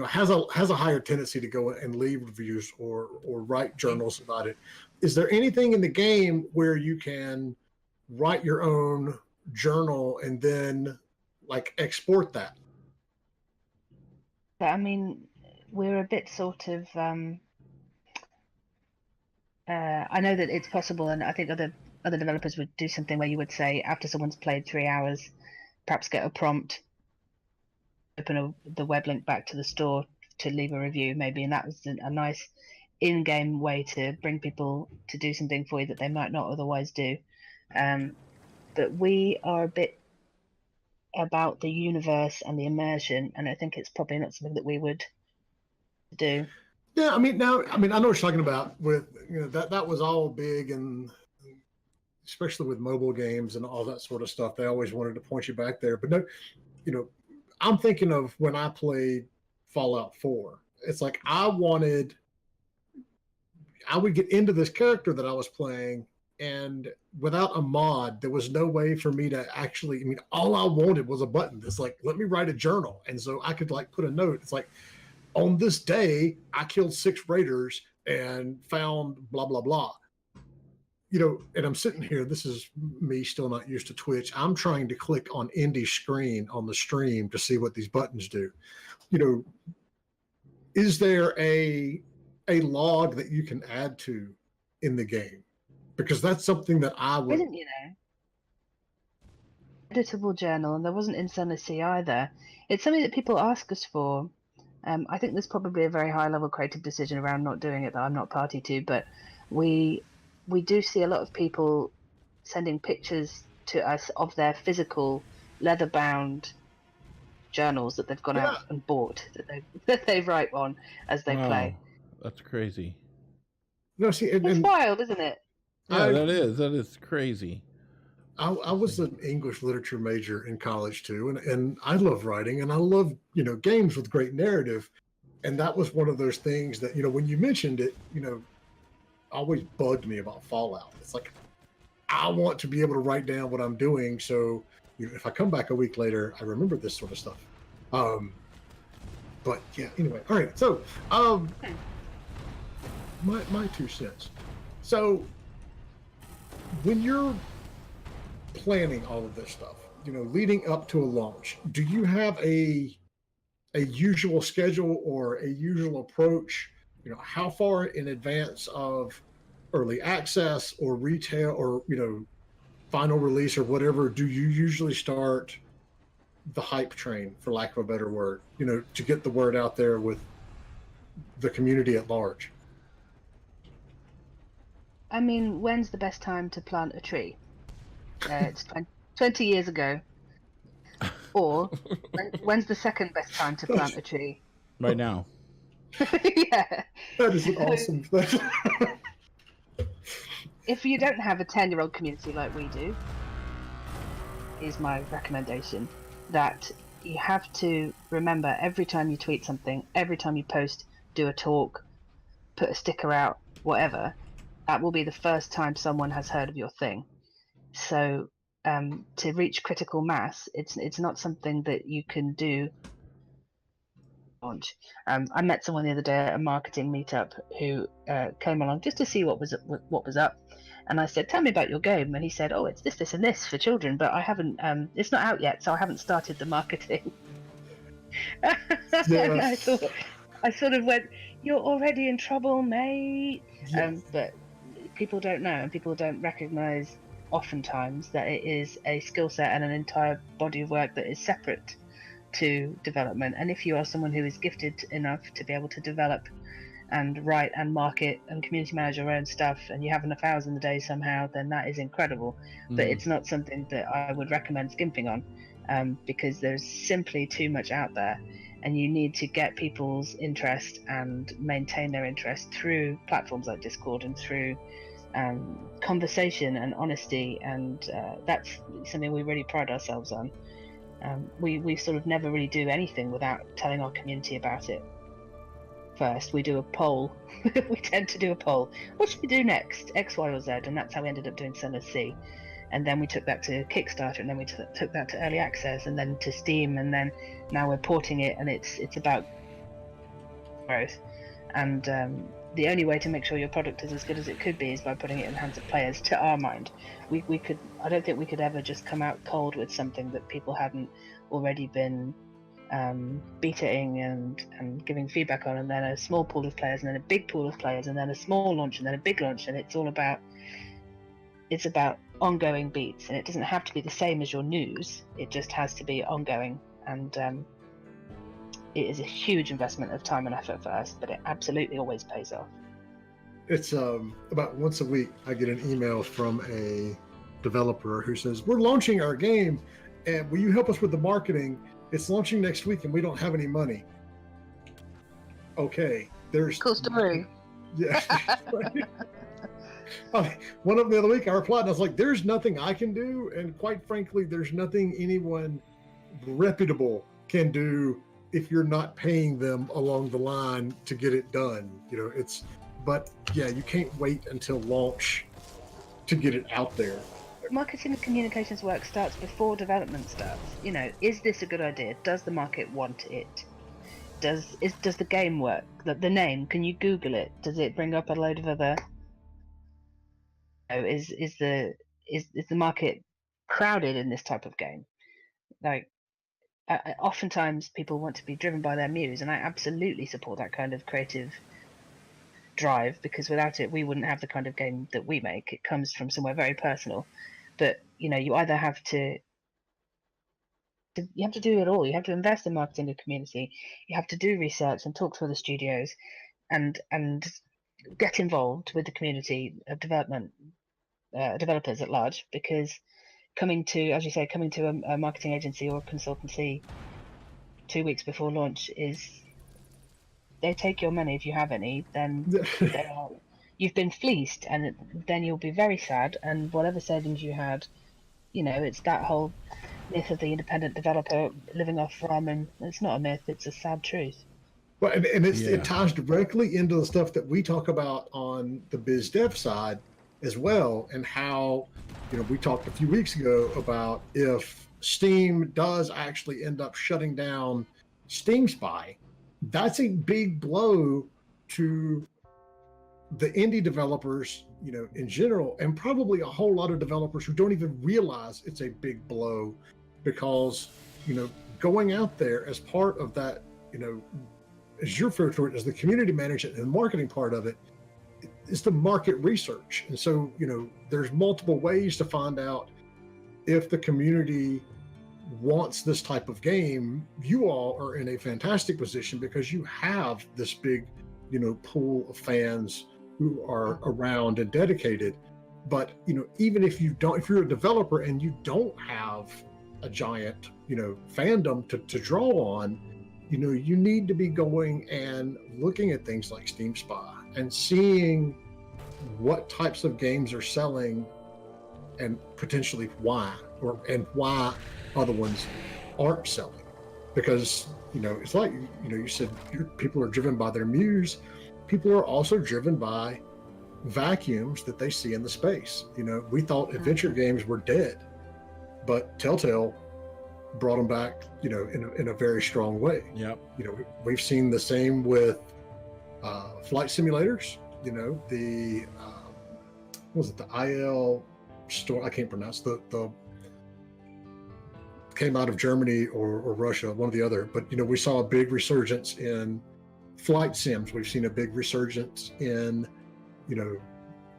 has a higher tendency to go and leave reviews or write journals about it. Is there anything in the game where you can write your own journal and then like export that? I mean, we're a bit sort of. I know that it's possible, and I think other developers would do something where you would say, after someone's played 3 hours, perhaps get a prompt, open the web link back to the store to leave a review, maybe, and that was a nice in-game way to bring people to do something for you that they might not otherwise do. But we are a bit about the universe and the immersion, and I think it's probably not something that we would do. Yeah, I mean, I know what you're talking about with that was all big, and especially with mobile games and all that sort of stuff, they always wanted to point you back there. But no, I'm thinking of when I played Fallout 4. It's like I would get into this character that I was playing, and without a mod, there was no way for me to actually, all I wanted was a button. It's like, let me write a journal. And so I could like put a note. It's like, on this day, I killed 6 raiders and found blah, blah, blah. And I'm sitting here, this is me still not used to Twitch. I'm trying to click on Indy's screen on the stream to see what these buttons do. Is there a log that you can add to in the game? Because that's something that I would. Isn't, editable journal, and there wasn't in Sunless Sea either. It's something that people ask us for. I think there's probably a very high level creative decision around not doing it that I'm not party to, but we do see a lot of people sending pictures to us of their physical leather bound journals that they've gone out and bought that they write on as they play. That's crazy. No, see, it's wild, isn't it? Yeah, that is crazy. I was an English literature major in college too, and I love writing, and I love games with great narrative, and that was one of those things that when you mentioned it, always bugged me about Fallout. It's like I want to be able to write down what I'm doing, so if I come back a week later, I remember this sort of stuff. But yeah, anyway, all right. So my 2 cents. So when you're planning all of this stuff, leading up to a launch, do you have a usual schedule or a usual approach? How far in advance of early access or retail or final release or whatever do you usually start the hype train, for lack of a better word, to get the word out there with the community at large? I mean, when's the best time to plant a tree? It's 20 years ago. Or when's the second best time to plant a tree? Right now. Yeah. That is an awesome thing. If you don't have a 10-year-old community like we do, is my recommendation, that you have to remember every time you tweet something, every time you post, do a talk, put a sticker out, whatever, that will be the first time someone has heard of your thing. So to reach critical mass, it's not something that you can do launch. I met someone the other day at a marketing meetup who came along just to see what was up, and I said, "Tell me about your game." And he said, "Oh, it's this, and this for children, but I haven't. It's not out yet, so I haven't started the marketing." Yeah. And I sort of went, "You're already in trouble, mate." Yeah. But people don't know, and people don't recognise oftentimes that it is a skill set and an entire body of work that is separate to development. And if you are someone who is gifted enough to be able to develop and write and market and community manage your own stuff, and you have enough hours in the day somehow, then that is incredible. But it's not something that I would recommend skimping on, because there's simply too much out there, and you need to get people's interest and maintain their interest through platforms like Discord and through conversation and honesty, and that's something we really pride ourselves on. We sort of never really do anything without telling our community about it first. We do a poll. We tend to do a poll. What should we do next? X, Y, or Z? And that's how we ended up doing Sunless Sea. And then we took that to Kickstarter, and then we took that to Early Access, and then to Steam, and then now we're porting it, and it's about growth. And the only way to make sure your product is as good as it could be is by putting it in the hands of players, to our mind. I don't think we could ever just come out cold with something that people hadn't already been betaing and giving feedback on, and then a small pool of players, and then a big pool of players, and then a small launch, and then a big launch. And it's about ongoing beats, and it doesn't have to be the same as your news. It just has to be ongoing, and it is a huge investment of time and effort for us, but it absolutely always pays off. It's about once a week I get an email from a developer who says, "We're launching our game, and will you help us with the marketing? It's launching next week and we don't have any money." Okay, there's cool story. Yeah. One of them the other week I replied and I was like, "There's nothing I can do, and quite frankly there's nothing anyone reputable can do if you're not paying them along the line to get it done." But yeah, you can't wait until launch to get it out there. Marketing and communications work starts before development starts. Is this a good idea? Does the market want it? Does the game work? The name, can you Google it? Does it bring up a load of other? Is the market crowded in this type of game? Like, oftentimes people want to be driven by their muse, and I absolutely support that kind of creative drive, because without it we wouldn't have the kind of game that we make. It comes from somewhere very personal. But you either have to do it all. You have to invest in marketing the community, you have to do research and talk to other studios, and get involved with the community of developers at large, because coming to a marketing agency or a consultancy 2 weeks before launch they take your money if you have any. Then you've been fleeced, and then you'll be very sad, and whatever savings you had, it's that whole myth of the independent developer living off ramen. It's not a myth, it's a sad truth. Well, and it ties directly into the stuff that we talk about on the biz dev side as well, and how we talked a few weeks ago about if Steam does actually end up shutting down Steam Spy, that's a big blow to the indie developers, in general, and probably a whole lot of developers who don't even realize it's a big blow, because, going out there as part of that, as you're referring to it as the community management and the marketing part of it, is the market research. And so, there's multiple ways to find out if the community wants this type of game. You all are in a fantastic position because you have this big, pool of fans who are around and dedicated. But, even if you're a developer and you don't have a giant, fandom to draw on, you need to be going and looking at things like Steam Spy and seeing what types of games are selling and potentially why, and why other ones aren't selling. Because, it's like, you said people are driven by their muse. People are also driven by vacuums that they see in the space. We thought adventure games were dead, but Telltale brought them back, in a very strong way. Yep. We've seen the same with flight simulators. The what was it, the IL store? I can't pronounce the came out of Germany or Russia, one or the other. But we saw a big resurgence in flight sims. We've seen a big resurgence in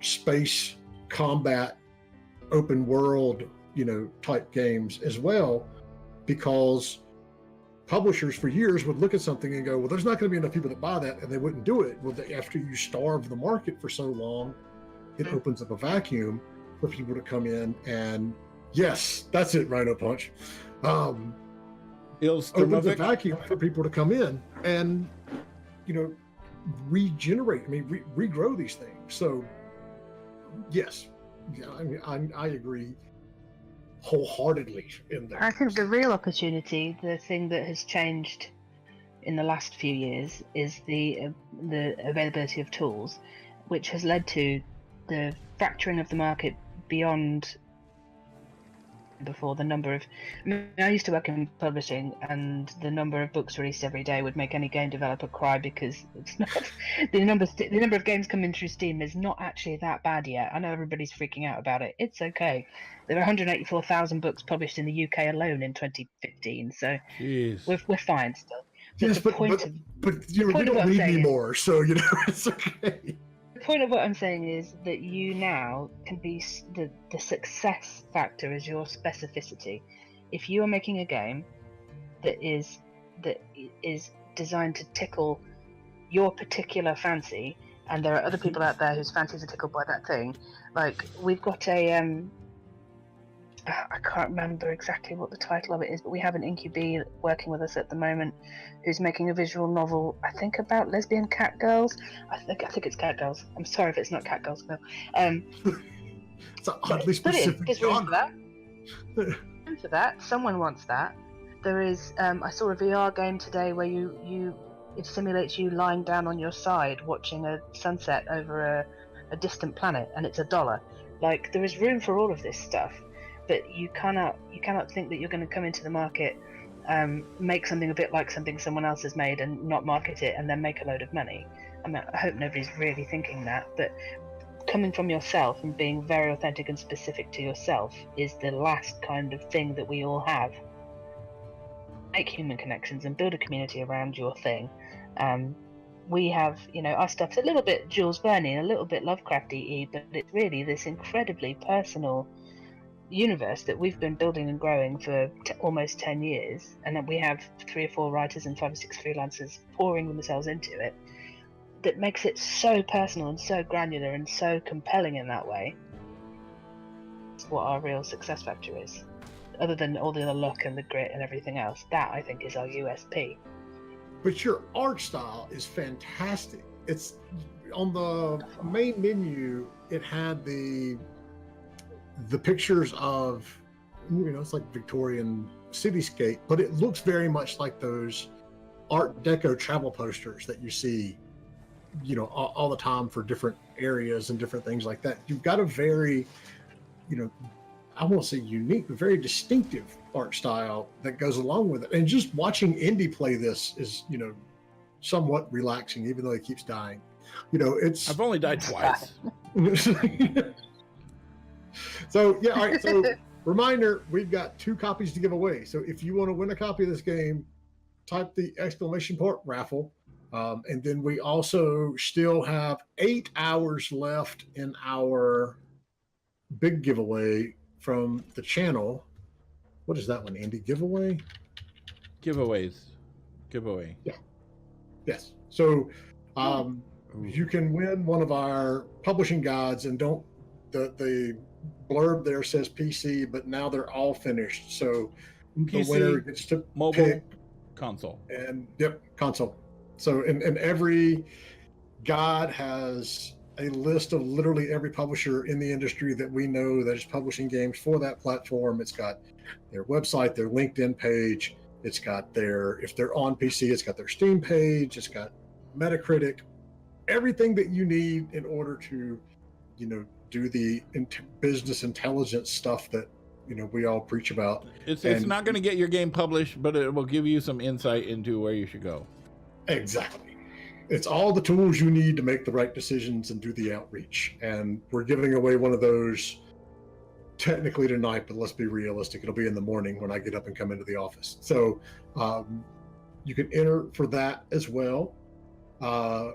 space combat, open world, type games as well, because publishers for years would look at something and go, well, there's not going to be enough people that buy that, and they wouldn't do it. Well, after you starve the market for so long, it opens up a vacuum for people to come in and, yes, that's it, Rhino Punch. Opens a vacuum for people to come in and, regenerate, regrow these things. So, yes, I agree wholeheartedly in there. I think the real opportunity, the thing that has changed in the last few years, is the availability of tools, which has led to the fracturing of the market beyond before. The number of, I used to work in publishing, and the number of books released every day would make any game developer cry, because it's not the number of games coming through Steam is not actually that bad yet. I know everybody's freaking out about it. It's okay. There are 184,000 books published in the UK alone in 2015, so we're fine still. Yes, but we don't need any more, so it's okay. The point of what I'm saying is that you now can be the success factor is your specificity. If you are making a game that is designed to tickle your particular fancy, and there are other people out there whose fancies are tickled by that thing, like we've got a I can't remember exactly what the title of it is, but we have an incubee working with us at the moment who's making a visual novel, I think, about lesbian cat girls. I think it's cat girls. I'm sorry if it's not cat girls, Phil. It's an oddly specific genre. For that, someone wants that. There is. I saw a VR game today where it simulates you lying down on your side watching a sunset over a distant planet, and it's $1. Like, there is room for all of this stuff. But you cannot think that you're going to come into the market, make something a bit like something someone else has made and not market it and then make a load of money. I hope nobody's really thinking that, but coming from yourself and being very authentic and specific to yourself is the last kind of thing that we all have. Make human connections and build a community around your thing. We have, our stuff's a little bit Jules Verne, a little bit Lovecraft-y, but it's really this incredibly personal universe that we've been building and growing for almost 10 years, and that we have 3 or 4 writers and 5 or 6 freelancers pouring themselves into it, that makes it so personal and so granular and so compelling in that way. It's what our real success factor is, other than all the other luck and the grit and everything else. That, I think, is our USP. But your art style is fantastic. It's on the main menu, it had the pictures of, it's like Victorian cityscape, but it looks very much like those Art Deco travel posters that you see, all the time for different areas and different things like that. You've got a very, I won't say unique, but very distinctive art style that goes along with it. And just watching Indy play this is, somewhat relaxing, even though he keeps dying. I've only died twice. So, yeah, all right. So, reminder, we've got 2 copies to give away. So, if you want to win a copy of this game, type the exclamation point raffle. And then we also still have 8 hours left in our big giveaway from the channel. What is that one, Andy? Giveaway? Giveaway. Yeah. Yes. So, you can win one of our publishing guides, and the blurb there says PC, but now they're all finished. So PC, the winner gets to mobile, pick console. And console. So and every guide has a list of literally every publisher in the industry that we know that is publishing games for that platform. It's got their website, their LinkedIn page. It's got if they're on PC, it's got their Steam page. It's got Metacritic, everything that you need in order to, do the business intelligence stuff that, we all preach about. It's not going to get your game published, but it will give you some insight into where you should go. Exactly. It's all the tools you need to make the right decisions and do the outreach. And we're giving away one of those technically tonight, but let's be realistic. It'll be in the morning when I get up and come into the office. So you can enter for that as well.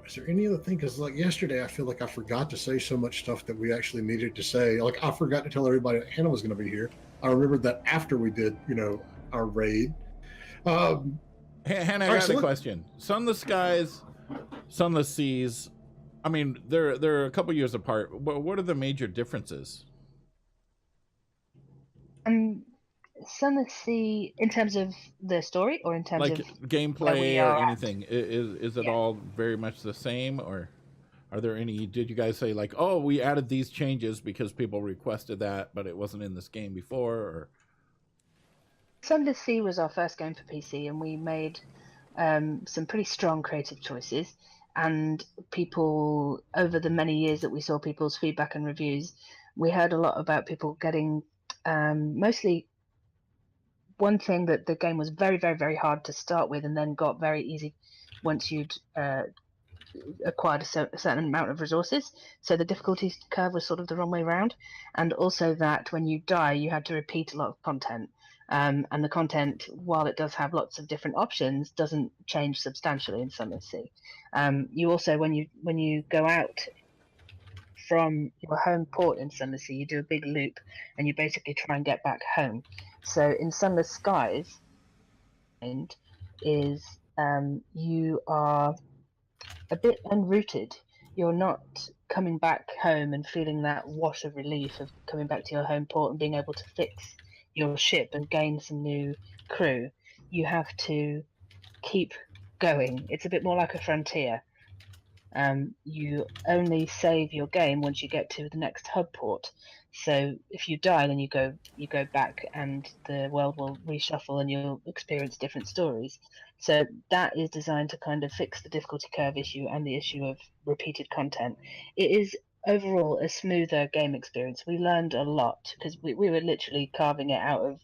Is there any other thing? Because like yesterday, I feel like I forgot to say so much stuff that we actually needed to say. Like I forgot to tell everybody that Hanna was going to be here. I remembered that after we did, our raid. Hanna, I got a question. Sunless Skies, Sunless Seas. I mean, they're a couple years apart. What are the major differences? Sunless Sea, in terms of the story, or in terms of gameplay or anything, is it all very much the same, or are there any? Did you guys say like, oh, we added these changes because people requested that, but it wasn't in this game before? Or Sunless Sea was our first game for PC, and we made some pretty strong creative choices. And people, over the many years that we saw people's feedback and reviews, we heard a lot about people getting mostly. One thing that the game was very, very, very hard to start with, and then got very easy once you'd acquired a certain amount of resources. So the difficulty curve was sort of the wrong way around. And also that when you die, you had to repeat a lot of content. And the content, while it does have lots of different options, doesn't change substantially in Sunless Sea. You also, when you go out from your home port in Sunless Sea, you do a big loop, and you basically try and get back home. So in Sunless Skies, is you are a bit unrooted. You're not coming back home and feeling that wash of relief of coming back to your home port and being able to fix your ship and gain some new crew. You have to keep going. It's a bit more like a frontier. You only save your game once you get to the next hub port. So if you die, then you go back, and the world will reshuffle, and you'll experience different stories. So that is designed to kind of fix the difficulty curve issue and the issue of repeated content. It is overall a smoother game experience. We learned a lot because we were literally carving it out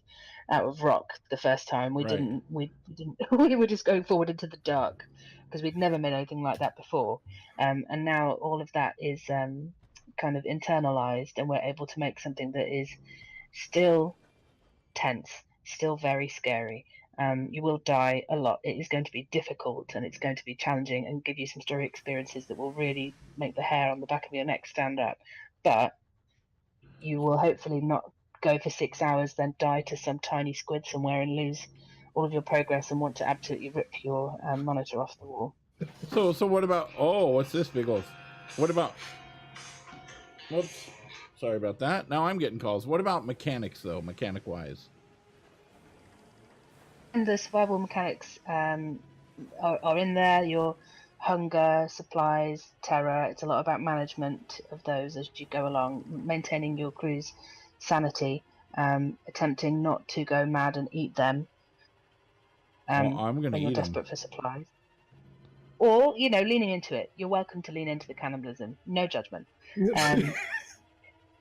of rock the first time. We were just going forward into the dark because we'd never made anything like that before. And now all of that is kind of internalized, and we're able to make something that is still tense, still very scary. You will die a lot. It is going to be difficult, and it's going to be challenging, and give you some story experiences that will really make the hair on the back of your neck stand up. But you will hopefully not go for 6 hours, then die to some tiny squid somewhere and lose all of your progress and want to absolutely rip your monitor off the wall. So what about, what's this big old, what about, whoops, sorry about that. Now I'm getting calls. What about mechanics though, mechanic wise? And the survival mechanics are in there. Your hunger, supplies, terror. It's a lot about management of those as you go along, maintaining your crew's sanity, attempting not to go mad and eat them. Well, I'm going to eat them. You're desperate for supplies. Or, leaning into it. You're welcome to lean into the cannibalism. No judgment. But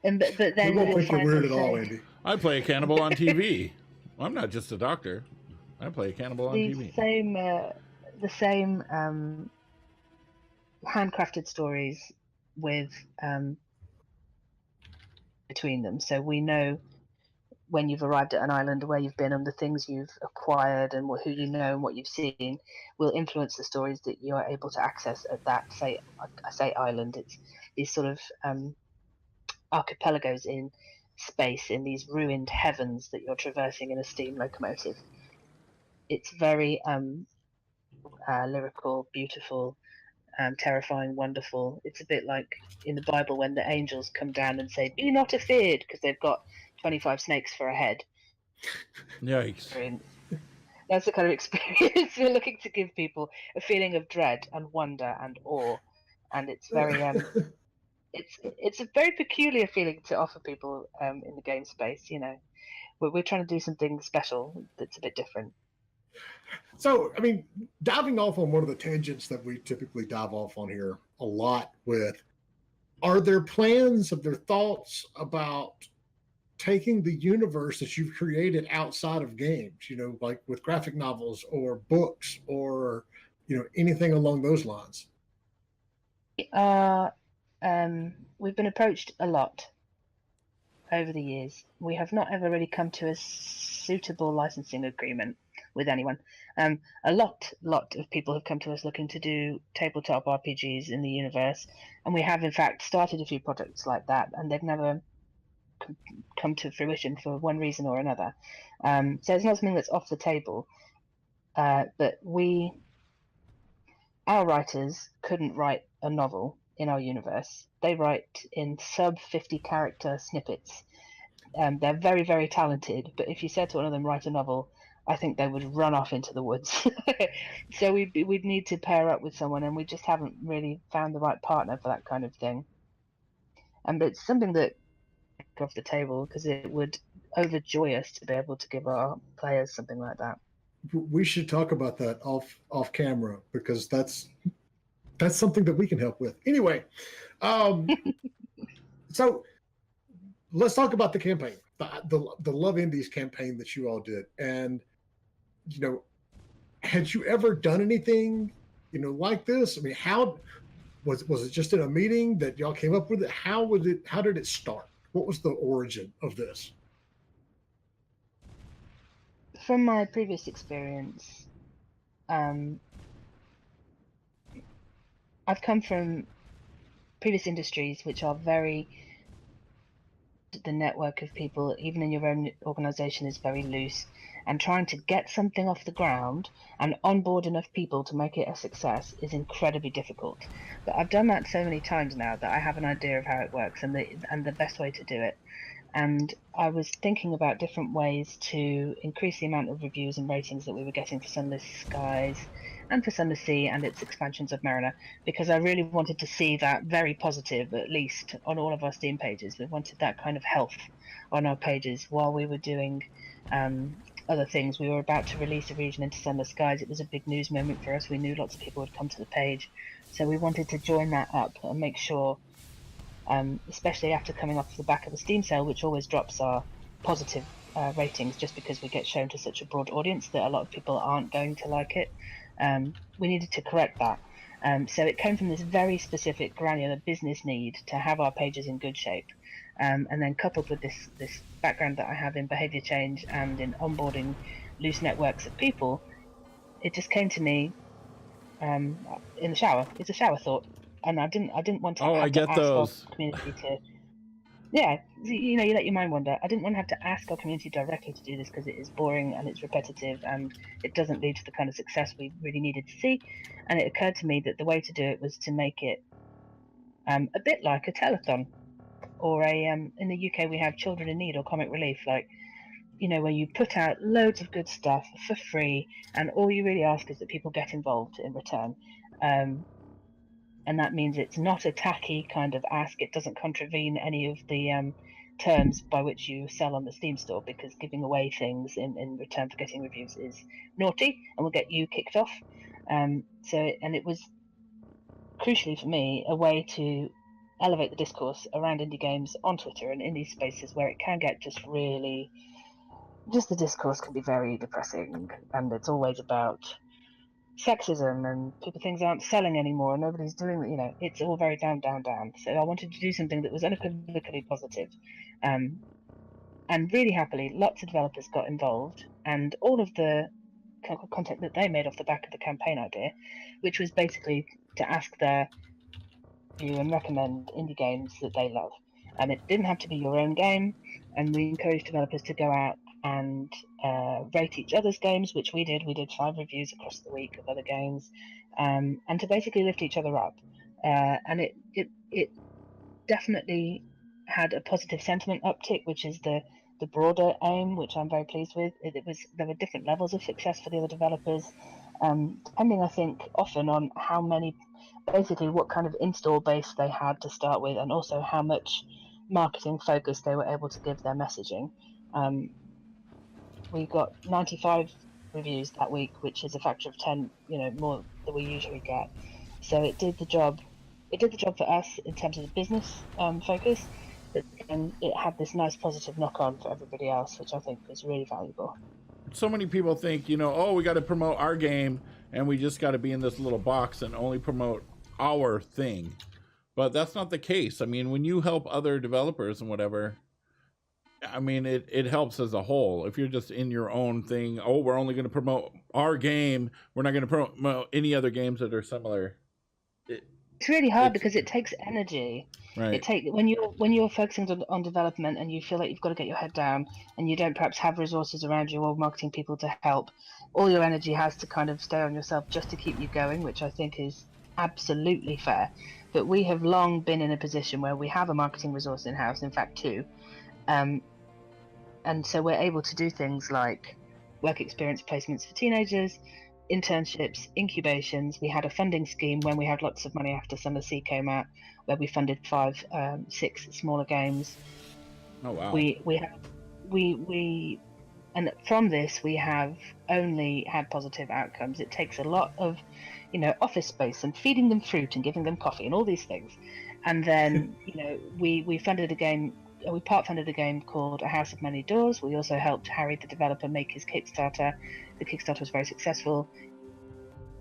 then we won't think you're weird at all, Andy. I play a cannibal on TV. I'm not just a doctor. I play a cannibal on TV. The same handcrafted stories with between them. So we know when you've arrived at an island, where you've been, and the things you've acquired, and who you know and what you've seen will influence the stories that you are able to access at that, I say island. It's these sort of archipelagos in space, in these ruined heavens that you're traversing in a steam locomotive. It's very lyrical, beautiful, terrifying, wonderful. It's a bit like in the Bible when the angels come down and say, "Be not afeard," because they've got 25 snakes for a head. Yikes. That's the kind of experience we're looking to give people, a feeling of dread and wonder and awe. And it's very it's a very peculiar feeling to offer people in the game space. We're trying to do something special that's a bit different. So, I mean, diving off on one of the tangents that we typically dive off on here a lot with, are there plans, are there thoughts about taking the universe that you've created outside of games, like with graphic novels or books or, anything along those lines? We've been approached a lot over the years. We have not ever really come to a suitable licensing agreement with anyone. A lot of people have come to us looking to do tabletop RPGs in the universe, and we have in fact started a few projects like that, and they've never come to fruition for one reason or another. So it's not something that's off the table, but our writers couldn't write a novel in our universe. They write in sub 50 character snippets. They're very, very talented, but if you said to one of them, write a novel, I think they would run off into the woods. So we'd need to pair up with someone, and we just haven't really found the right partner for that kind of thing. But it's something that off the table because it would overjoy us to be able to give our players something like that. We should talk about that off camera, because that's something that we can help with. Anyway, so let's talk about the campaign, the Love Indies campaign that you all did. And had you ever done anything like this? I mean, how was it just in a meeting that y'all came up with it? How did it start? What was the origin of this? From my previous experience, I've come from previous industries which are very, the network of people, even in your own organization, is very loose, and trying to get something off the ground and onboard enough people to make it a success is incredibly difficult. But I've done that so many times now that I have an idea of how it works and the best way to do it. And I was thinking about different ways to increase the amount of reviews and ratings that we were getting for Sunless Skies and for Sunless Sea and its expansions of Mariner, because I really wanted to see that very positive, at least on all of our Steam pages. We wanted that kind of health on our pages while we were doing other things. We were about to release a region into Sunless Skies. It was a big news moment for us. We knew lots of people would come to the page. So we wanted to join that up and make sure, especially after coming off the back of the Steam sale, which always drops our positive ratings just because we get shown to such a broad audience that a lot of people aren't going to like it. We needed to correct that. So it came from this very specific granular business need to have our pages in good shape. And then coupled with this background that I have in behavior change and in onboarding loose networks of people, it just came to me in the shower. It's a shower thought. And I didn't want to have to ask those. Our community to, you let your mind wander. I didn't want to have to ask our community directly to do this because it is boring and it's repetitive and it doesn't lead to the kind of success we really needed to see. And it occurred to me that the way to do it was to make it a bit like a telethon, or in the UK we have Children in Need or Comic Relief, where you put out loads of good stuff for free and all you really ask is that people get involved in return. And that means it's not a tacky kind of ask. It doesn't contravene any of the terms by which you sell on the Steam store, because giving away things in return for getting reviews is naughty and will get you kicked off. And it was crucially for me a way to elevate the discourse around indie games on Twitter and in these spaces where it can get just the discourse can be very depressing, and it's always about sexism and things aren't selling anymore and nobody's doing it's all very down. So I wanted to do something that was unequivocally positive, and really happily lots of developers got involved, and all of the content that they made off the back of the campaign idea, which was basically to ask their view and recommend indie games that they love. And it didn't have to be your own game, and we encouraged developers to go out and rate each other's games, which we did. We did 5 reviews across the week of other games, and to basically lift each other up. And it definitely had a positive sentiment uptick, which is the broader aim, which I'm very pleased with. There were different levels of success for the other developers, depending, I think, often on how many, basically what kind of install base they had to start with, and also how much marketing focus they were able to give their messaging. We got 95 reviews that week, which is a factor of 10, more than we usually get. So it did the job. It did the job for us in terms of the business focus, but then it had this nice positive knock-on for everybody else, which I think is really valuable. So many people think, oh, we got to promote our game and we just got to be in this little box and only promote our thing. But that's not the case. I mean, when you help other developers and whatever, I mean, it helps as a whole. If you're just in your own thing, we're only going to promote our game, we're not going to promote any other games that are similar. It's really hard because it takes energy. Right. When you're focusing on development and you feel like you've got to get your head down and you don't perhaps have resources around you or marketing people to help, all your energy has to kind of stay on yourself just to keep you going, which I think is absolutely fair. But we have long been in a position where we have a marketing resource in-house, in fact 2, and so we're able to do things like work experience placements for teenagers, internships, incubations. We had a funding scheme when we had lots of money after Summer Sea came out, where we funded 6 smaller games. Oh wow! And from this we have only had positive outcomes. It takes a lot of, office space and feeding them fruit and giving them coffee and all these things, and then we funded a game. We part-funded a game called A House of Many Doors. We also helped Harry, the developer, make his Kickstarter. The Kickstarter was very successful.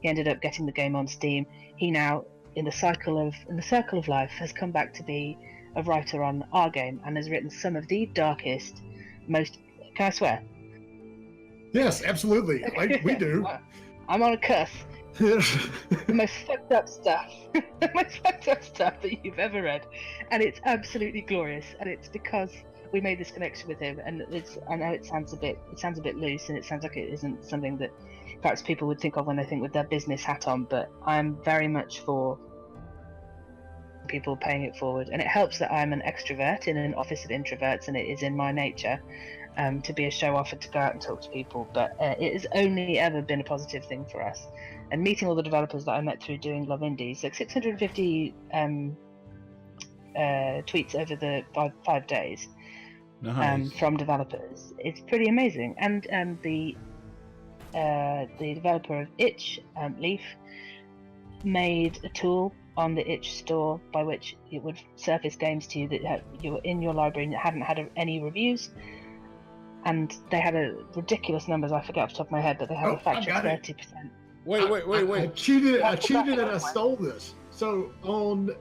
He ended up getting the game on Steam. He now, in the circle of life, has come back to be a writer on our game and has written some of the darkest, most... Can I swear? Yes, absolutely. Okay. We do. I'm on a curse. The most fucked up stuff that you've ever read, and it's absolutely glorious, and it's because we made this connection with him. And I know it sounds a bit loose, and it sounds like it isn't something that perhaps people would think of when they think with their business hat on, but I'm very much for people paying it forward. And it helps that I'm an extrovert in an office of introverts, and it is in my nature to be a show off and to go out and talk to people, but it has only ever been a positive thing for us. And meeting all the developers that I met through doing Love Indies, like 650 tweets over the 5 days. Nice. From developers, it's pretty amazing. And the developer of Itch, Leaf, made a tool on the Itch store by which it would surface games to you that you were in your library and hadn't had any reviews. And they had a ridiculous numbers. I forget off the top of my head, but they had a factor of 30%. Wait. I cheated and I stole this. So on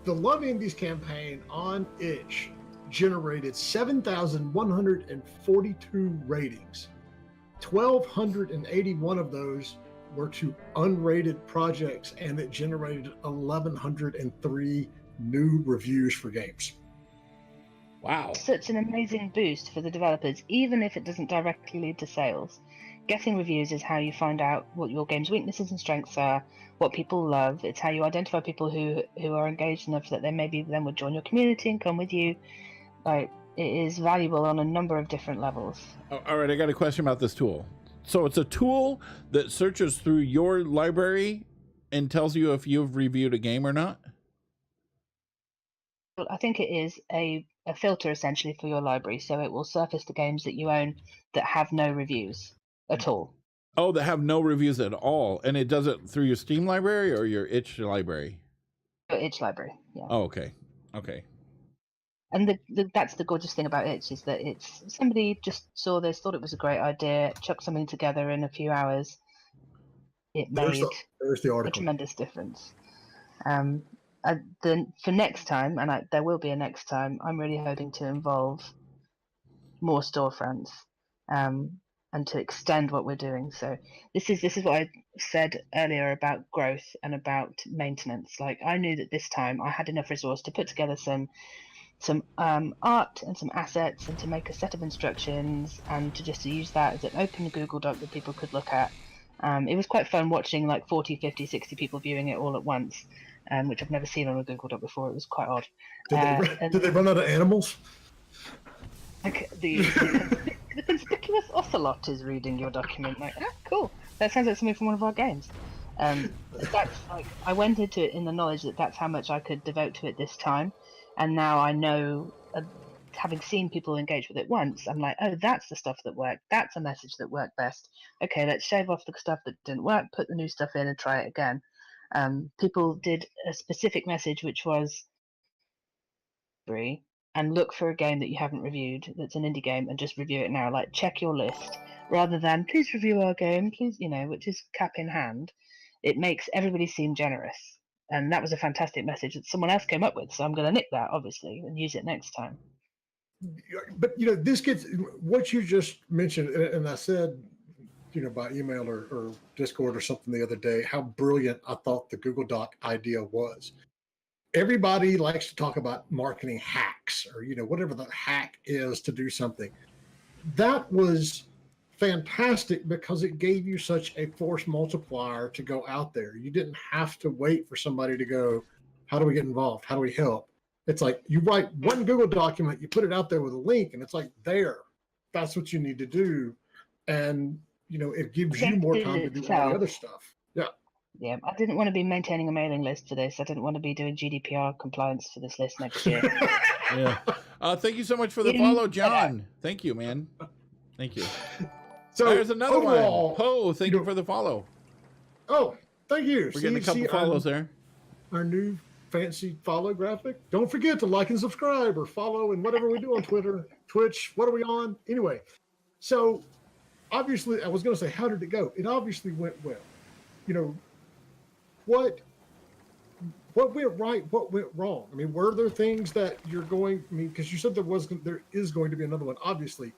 the Love Indies campaign on Itch generated 7,142 ratings. 1,281 of those were to unrated projects, and it generated 1,103 new reviews for games. Wow. Such an amazing boost for the developers, even if it doesn't directly lead to sales. Getting reviews is how you find out what your game's weaknesses and strengths are, what people love. It's how you identify people who are engaged enough that they maybe then would join your community and come with you. Like, it is valuable on a number of different levels. All right, I got a question about this tool. So it's a tool that searches through your library and tells you if you've reviewed a game or not? I think it is a filter essentially for your library, so it will surface the games that you own that have no reviews at all. Oh, that have no reviews at all, and it does it through your Steam library or your Itch library? Your Itch library, yeah. Oh, okay. And that's the gorgeous thing about Itch, is that it's somebody just saw this, thought it was a great idea, chucked something together in a few hours. It made a tremendous difference. For next time, and there will be a next time, I'm really hoping to involve more storefronts and to extend what we're doing. So this is what I said earlier about growth and about maintenance. Like, I knew that this time I had enough resource to put together some art and some assets, and to make a set of instructions, and to just use that as an open Google Doc that people could look at. It was quite fun watching like 40, 50, 60 people viewing it all at once, which I've never seen on a Google Doc before. It was quite odd. Did they run out of animals? Like the conspicuous ocelot is reading your document. Like, cool. That sounds like something from one of our games. That's like, I went into it in the knowledge that that's how much I could devote to it this time, and now I know, having seen people engage with it once, I'm like, oh, that's the stuff that worked. That's a message that worked best. Okay, let's shave off the stuff that didn't work, put the new stuff in, and try it again. People did a specific message, which was free, and look for a game that you haven't reviewed that's an indie game and just review it now. Like, check your list rather than please review our game, please, which is cap in hand. It makes everybody seem generous. And that was a fantastic message that someone else came up with. So I'm going to nick that, obviously, and use it next time. But, this gets what you just mentioned, and I said, by email or Discord or something the other day, how brilliant I thought the Google Doc idea was. Everybody likes to talk about marketing hacks or, whatever the hack is to do something. That was fantastic because it gave you such a force multiplier to go out there. You didn't have to wait for somebody to go, how do we get involved? How do we help? It's like you write one Google document, you put it out there with a link, and it's like, there, that's what you need to do. And, it gives you more time to do all the other stuff. Yeah. Yeah, I didn't want to be maintaining a mailing list for this. I didn't want to be doing GDPR compliance for this list next year. Yeah. Thank you so much for the follow, John. Thank you, man. Thank you. So there's another one. Oh, thank you for the follow. Oh, thank you. We're getting a couple follows there. Our new fancy follow graphic. Don't forget to like and subscribe or follow and whatever we do on Twitter, Twitch. What are we on? Anyway, so obviously, I was going to say, how did it go? It obviously went well. What went right? What went wrong? I mean, were there things that you're going? I mean, because you said there is going to be another one. Obviously,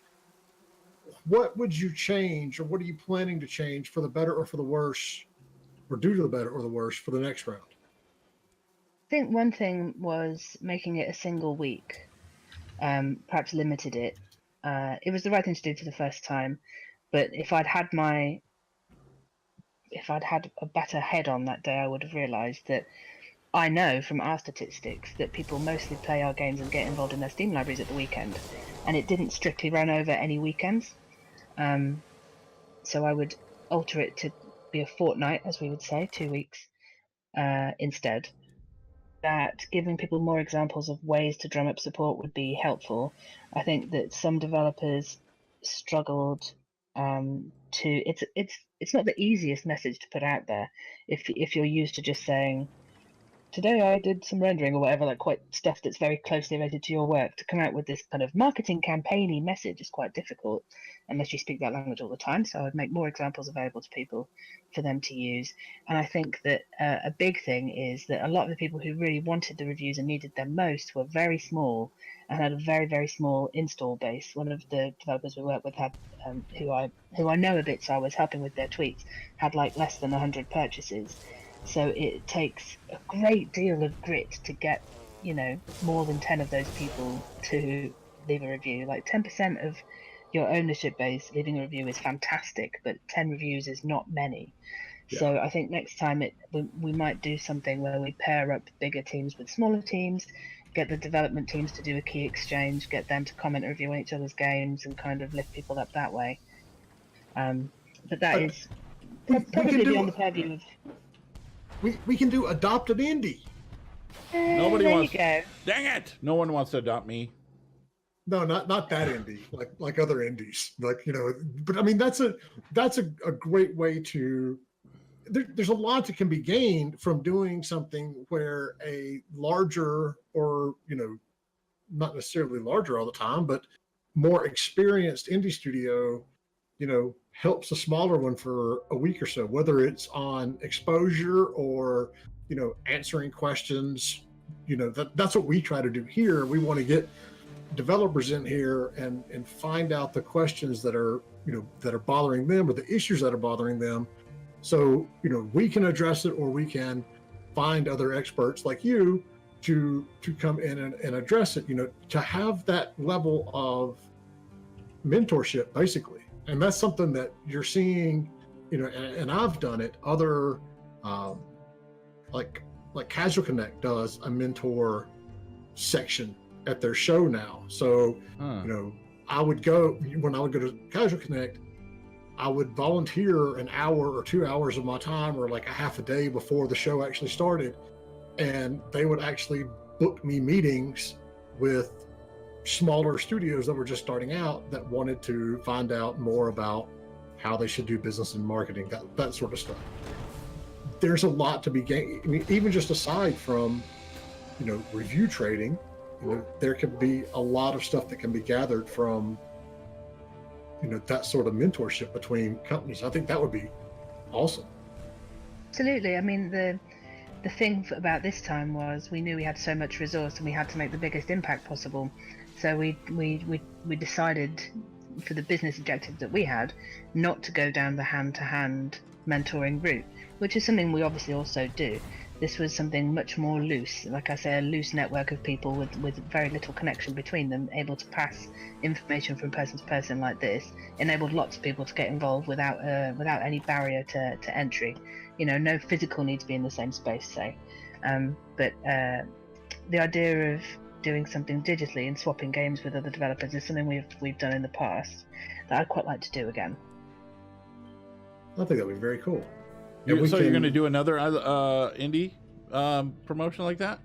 what would you change, or what are you planning to change for the better or for the worse, or due to the better or the worse for the next round? I think one thing was making it a single week. Perhaps limited it. It was the right thing to do for the first time, but if I'd had a better head on that day, I would have realised that I know from our statistics that people mostly play our games and get involved in their Steam libraries at the weekend, and it didn't strictly run over any weekends. So I would alter it to be a fortnight, as we would say, 2 weeks instead. That giving people more examples of ways to drum up support would be helpful. I think that some developers struggled to. It's not the easiest message to put out there if you're used to just saying, today I did some rendering or whatever, like quite stuff that's very closely related to your work. To come out with this kind of marketing campaigny message is quite difficult unless you speak that language all the time. So I would make more examples available to people for them to use. And I think that a big thing is that a lot of the people who really wanted the reviews and needed them most were very small and had a very, very small install base. One of the developers we work with had, who I know a bit, so I was helping with their tweets, had like less than 100 purchases. So it takes a great deal of grit to get, more than 10 of those people to leave a review. Like 10% of your ownership base leaving a review is fantastic, but 10 reviews is not many. Yeah. So I think next time we might do something where we pair up bigger teams with smaller teams, get the development teams to do a key exchange, get them to comment and review on each other's games, and kind of lift people up that way. But that is probably beyond the purview of... We can do adopted indie. Nobody wants. Dang it! No one wants to adopt me. No, not that indie. Like other indies. But I mean that's a great way to. There's a lot that can be gained from doing something where a larger or not necessarily larger all the time, but more experienced indie studio, helps a smaller one for a week or so, whether it's on exposure or, answering questions. That's what we try to do here. We want to get developers in here and find out the questions that are, that are bothering them or the issues that are bothering them. So, we can address it, or we can find other experts like you to come in and address it, to have that level of mentorship, basically. And that's something that you're seeing, and I've done it. Other, like Casual Connect does a mentor section at their show now. So, when I would go to Casual Connect, I would volunteer an hour or 2 hours of my time, or like a half a day before the show actually started, and they would actually book me meetings with smaller studios that were just starting out that wanted to find out more about how they should do business and marketing, that sort of stuff. There's a lot to be gained. I mean, even just aside from, review trading, there could be a lot of stuff that can be gathered from, that sort of mentorship between companies. I think that would be awesome. Absolutely. I mean, the thing about this time was we knew we had so much resource and we had to make the biggest impact possible. So we decided, for the business objective that we had, not to go down the hand-to-hand mentoring route, which is something we obviously also do. This was something much more loose, like I say, a loose network of people with very little connection between them, able to pass information from person to person like this, enabled lots of people to get involved without any barrier to entry. No physical need to be in the same space, say. But the idea of doing something digitally and swapping games with other developers is something we've done in the past that I'd quite like to do again. I think that'd be very cool. You're going to do another indie promotion like that?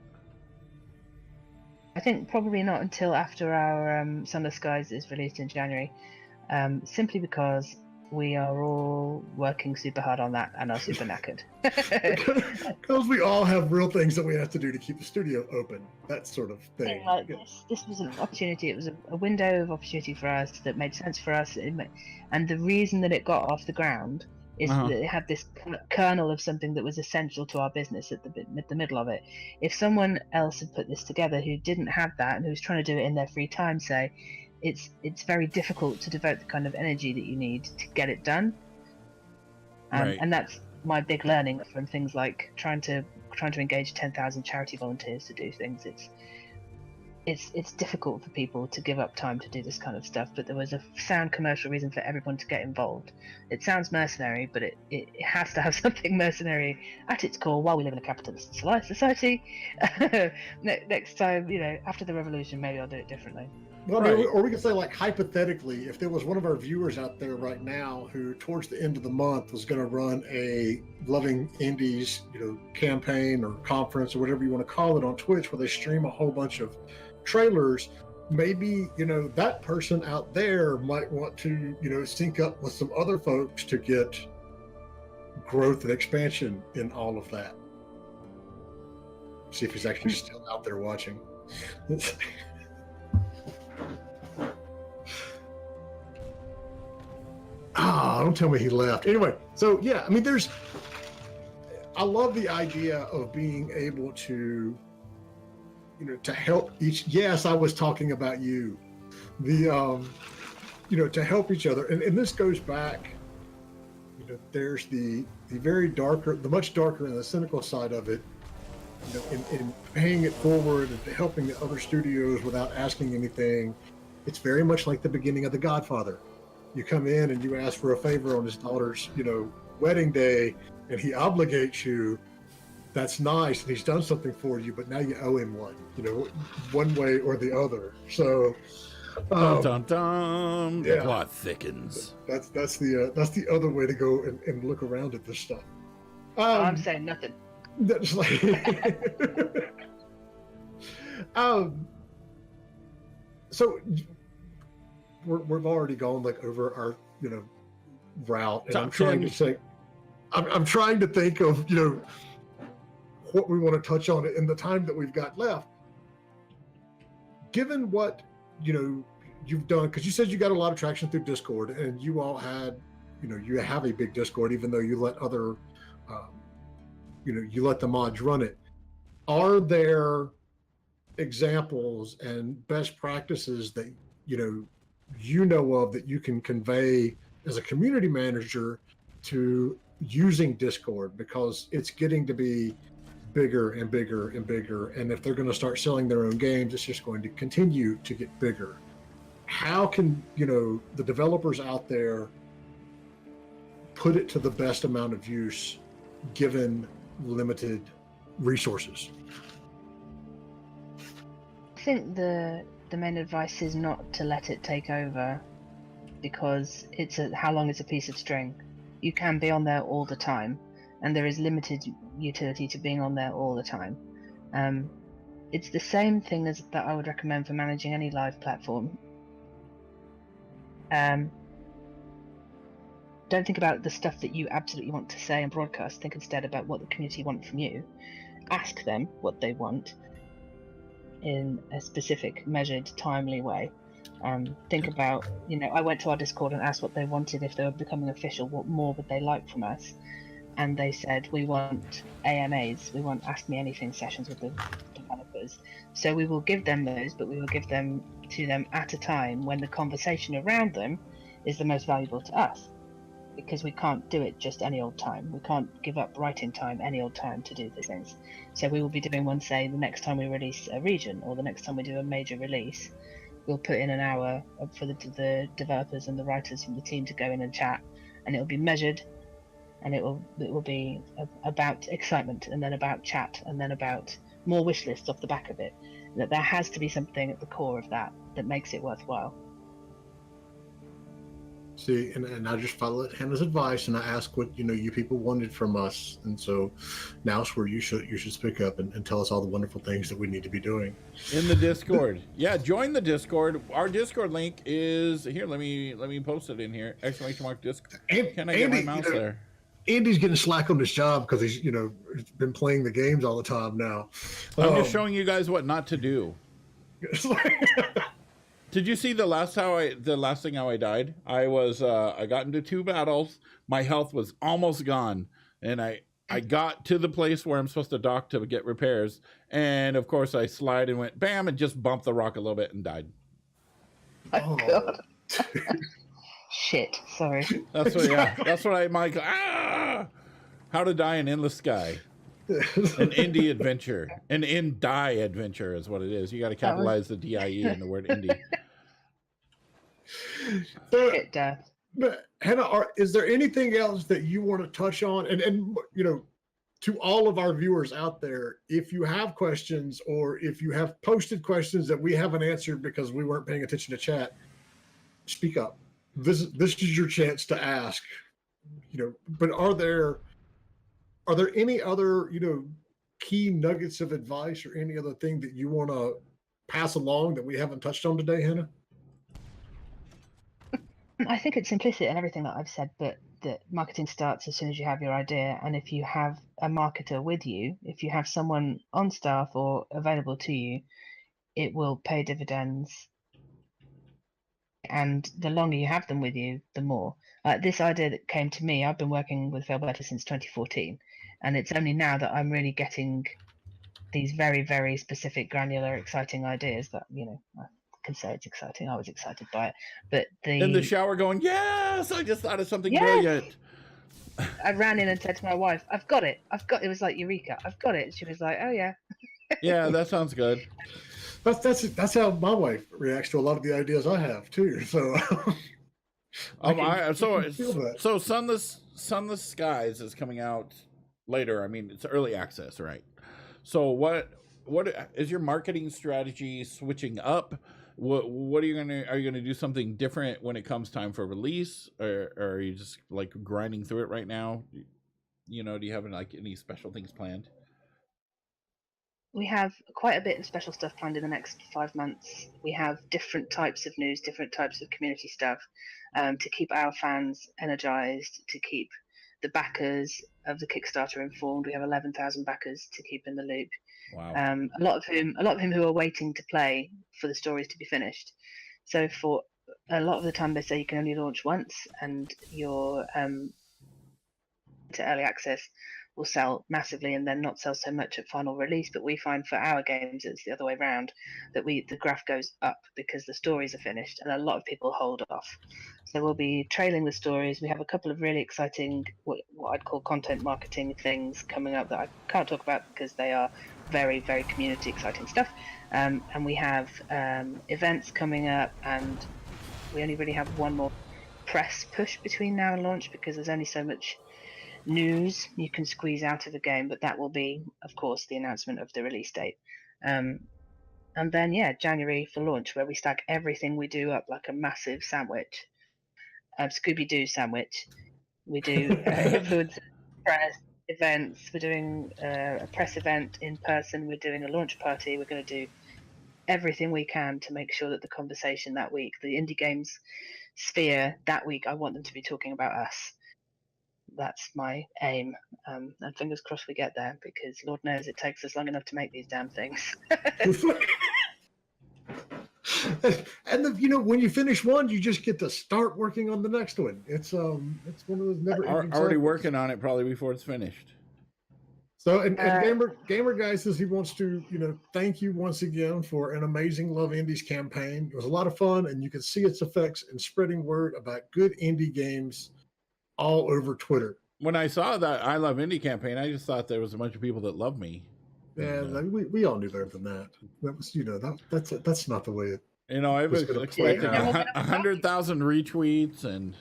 I think probably not until after our Sun of Skies is released in January, simply because we are all working super hard on that and are super knackered. Because we all have real things that we have to do to keep the studio open, that sort of thing. Like this was an opportunity. It was a window of opportunity for us that made sense for us. And the reason that it got off the ground is that it had this kernel of something that was essential to our business at the middle of it. If someone else had put this together who didn't have that and who was trying to do it in their free time, say, it's very difficult to devote the kind of energy that you need to get it done. Right. And that's my big learning from things like trying to engage 10,000 charity volunteers to do things. It's difficult for people to give up time to do this kind of stuff, but there was a sound commercial reason for everyone to get involved. It sounds mercenary, but it has to have something mercenary at its core while we live in a capitalist society. Next time, after the revolution, maybe I'll do it differently. Well, or we could say, like, hypothetically, if there was one of our viewers out there right now who, towards the end of the month, was going to run a Loving Indies, campaign or conference or whatever you want to call it on Twitch, where they stream a whole bunch of trailers, maybe that person out there might want to sync up with some other folks to get growth and expansion in all of that. See if he's actually still out there watching. Don't tell me he left. Anyway, so yeah, I mean, I love the idea of being able to to help each. Yes, I was talking about you. To help each other, and this goes back. There's the very darker, the much darker and the cynical side of it. In paying it forward and helping the other studios without asking anything. It's very much like the beginning of The Godfather. You come in and you ask for a favor on his daughter's, wedding day, and he obligates you. That's nice, and he's done something for you, but now you owe him one, one way or the other. So, the plot thickens. That's the other way to go and look around at this stuff. I'm saying nothing. That's like, so we've already gone over our route, and I'm trying to think of what we want to touch on in the time that we've got left. Given what you've done, because you said you got a lot of traction through Discord, and you all had you have a big Discord, even though you let other you let the mods run it. Are there examples and best practices that you know of that you can convey as a community manager to using Discord, because it's getting to be bigger and bigger and bigger, and if they're going to start selling their own games, it's just going to continue to get bigger? How can the developers out there put it to the best amount of use given limited resources? I think the main advice is not to let it take over, because how long is a piece of string? You can be on there all the time, and there is limited utility to being on there all the time. It's the same thing as that I would recommend for managing any live platform. Don't think about the stuff that you absolutely want to say and broadcast. Think instead about what the community want from you. Ask them what they want. in a specific, measured, timely way. Think about, I went to our Discord and asked what they wanted if they were becoming official. What more would they like from us? And they said, we want AMAs, we want Ask Me Anything sessions with the developers. So we will give them those, but we will give them to them at a time when the conversation around them is the most valuable to us. Because we can't do it just any old time. We can't give up writing time any old time to do these things. So we will be doing one, say, the next time we release a region, or the next time we do a major release, we'll put in an hour for the developers and the writers from the team to go in and chat, and it'll be measured, and it will be about excitement, and then about chat, and then about more wish lists off the back of it. That there has to be something at the core of that makes it worthwhile. See, and I just followed Hannah's advice, and I asked what you people wanted from us, and so now it's where you should speak up and tell us all the wonderful things that we need to be doing in the Discord. Yeah, join the Discord. Our Discord link is here. Let me post it in here. ! Discord. Can I get my mouse there? Andy's getting slack on his job because he's been playing the games all the time now. I'm just showing you guys what not to do. Did you see the last thing how I died? I was I got into 2 battles. My health was almost gone, and I got to the place where I'm supposed to dock to get repairs, and of course I slide and went bam and just bumped the rock a little bit and died. Oh God. Shit. Sorry. That's what I'm like. How to die in Endless Sky. An indie adventure. An in-die adventure is what it is. You got to capitalize the DIE in the word indie. Shit, death. But Hanna, is there anything else that you want to touch on? And to all of our viewers out there, if you have questions or if you have posted questions that we haven't answered because we weren't paying attention to chat, speak up. This is your chance to ask. But are there any other key nuggets of advice or any other thing that you want to pass along that we haven't touched on today, Hanna? I think it's implicit in everything that I've said, but that marketing starts as soon as you have your idea. And if you have a marketer with you, if you have someone on staff or available to you, it will pay dividends. And the longer you have them with you, the more. This idea that came to me, I've been working with Failbetter since 2014. And it's only now that I'm really getting these very, very specific, granular, exciting ideas that, I can say it's exciting. I was excited by it. But in the shower going, yes, I just thought of something brilliant. I ran in and said to my wife, I've got it. It was like Eureka. I've got it. She was like, oh, yeah. Yeah, that sounds good. That's how my wife reacts to a lot of the ideas I have, too. So, so Sunless Skies is coming out later. I mean, it's early access, right? So what is your marketing strategy switching up? What are you gonna do something different when it comes time for release, or are you just like grinding through it right now? Do you have any special things planned? We have quite a bit of special stuff planned in the next 5 months. We have different types of news, different types of community stuff, to keep our fans energized, to keep the backers of the Kickstarter informed. We have 11,000 backers to keep in the loop. Wow. A lot of whom who are waiting to play for the stories to be finished. So for a lot of the time, they say you can only launch once, and your to early access will sell massively and then not sell so much at final release. But we find for our games it's the other way around, that the graph goes up because the stories are finished, and a lot of people hold off. So we'll be trailing the stories. We have a couple of really exciting what I'd call content marketing things coming up that I can't talk about because they are very, very community exciting stuff. And we have events coming up, and we only really have one more press push between now and launch because there's only so much news you can squeeze out of a game, but that will be, of course, the announcement of the release date. And then, January for launch, where we stack everything we do up like a massive sandwich, Scooby-Doo sandwich. We do influencer press events. We're doing a press event in person. We're doing a launch party. We're going to do everything we can to make sure that the conversation that week, the indie games sphere that week, I want them to be talking about us. That's my aim, and fingers crossed we get there, because Lord knows it takes us long enough to make these damn things. And when you finish one, you just get to start working on the next one. It's one of those never-ending already cycles. working on it probably before it's finished. So, and Gamer Guy says he wants to, thank you once again for an amazing Love Indies campaign. It was a lot of fun, and you can see its effects in spreading word about good indie games all over Twitter. When I saw that I Love Indie campaign, I just thought there was a bunch of people that love me. Yeah, we all knew better than that. That was, that's not the way it. I was expecting 100,000 retweets and.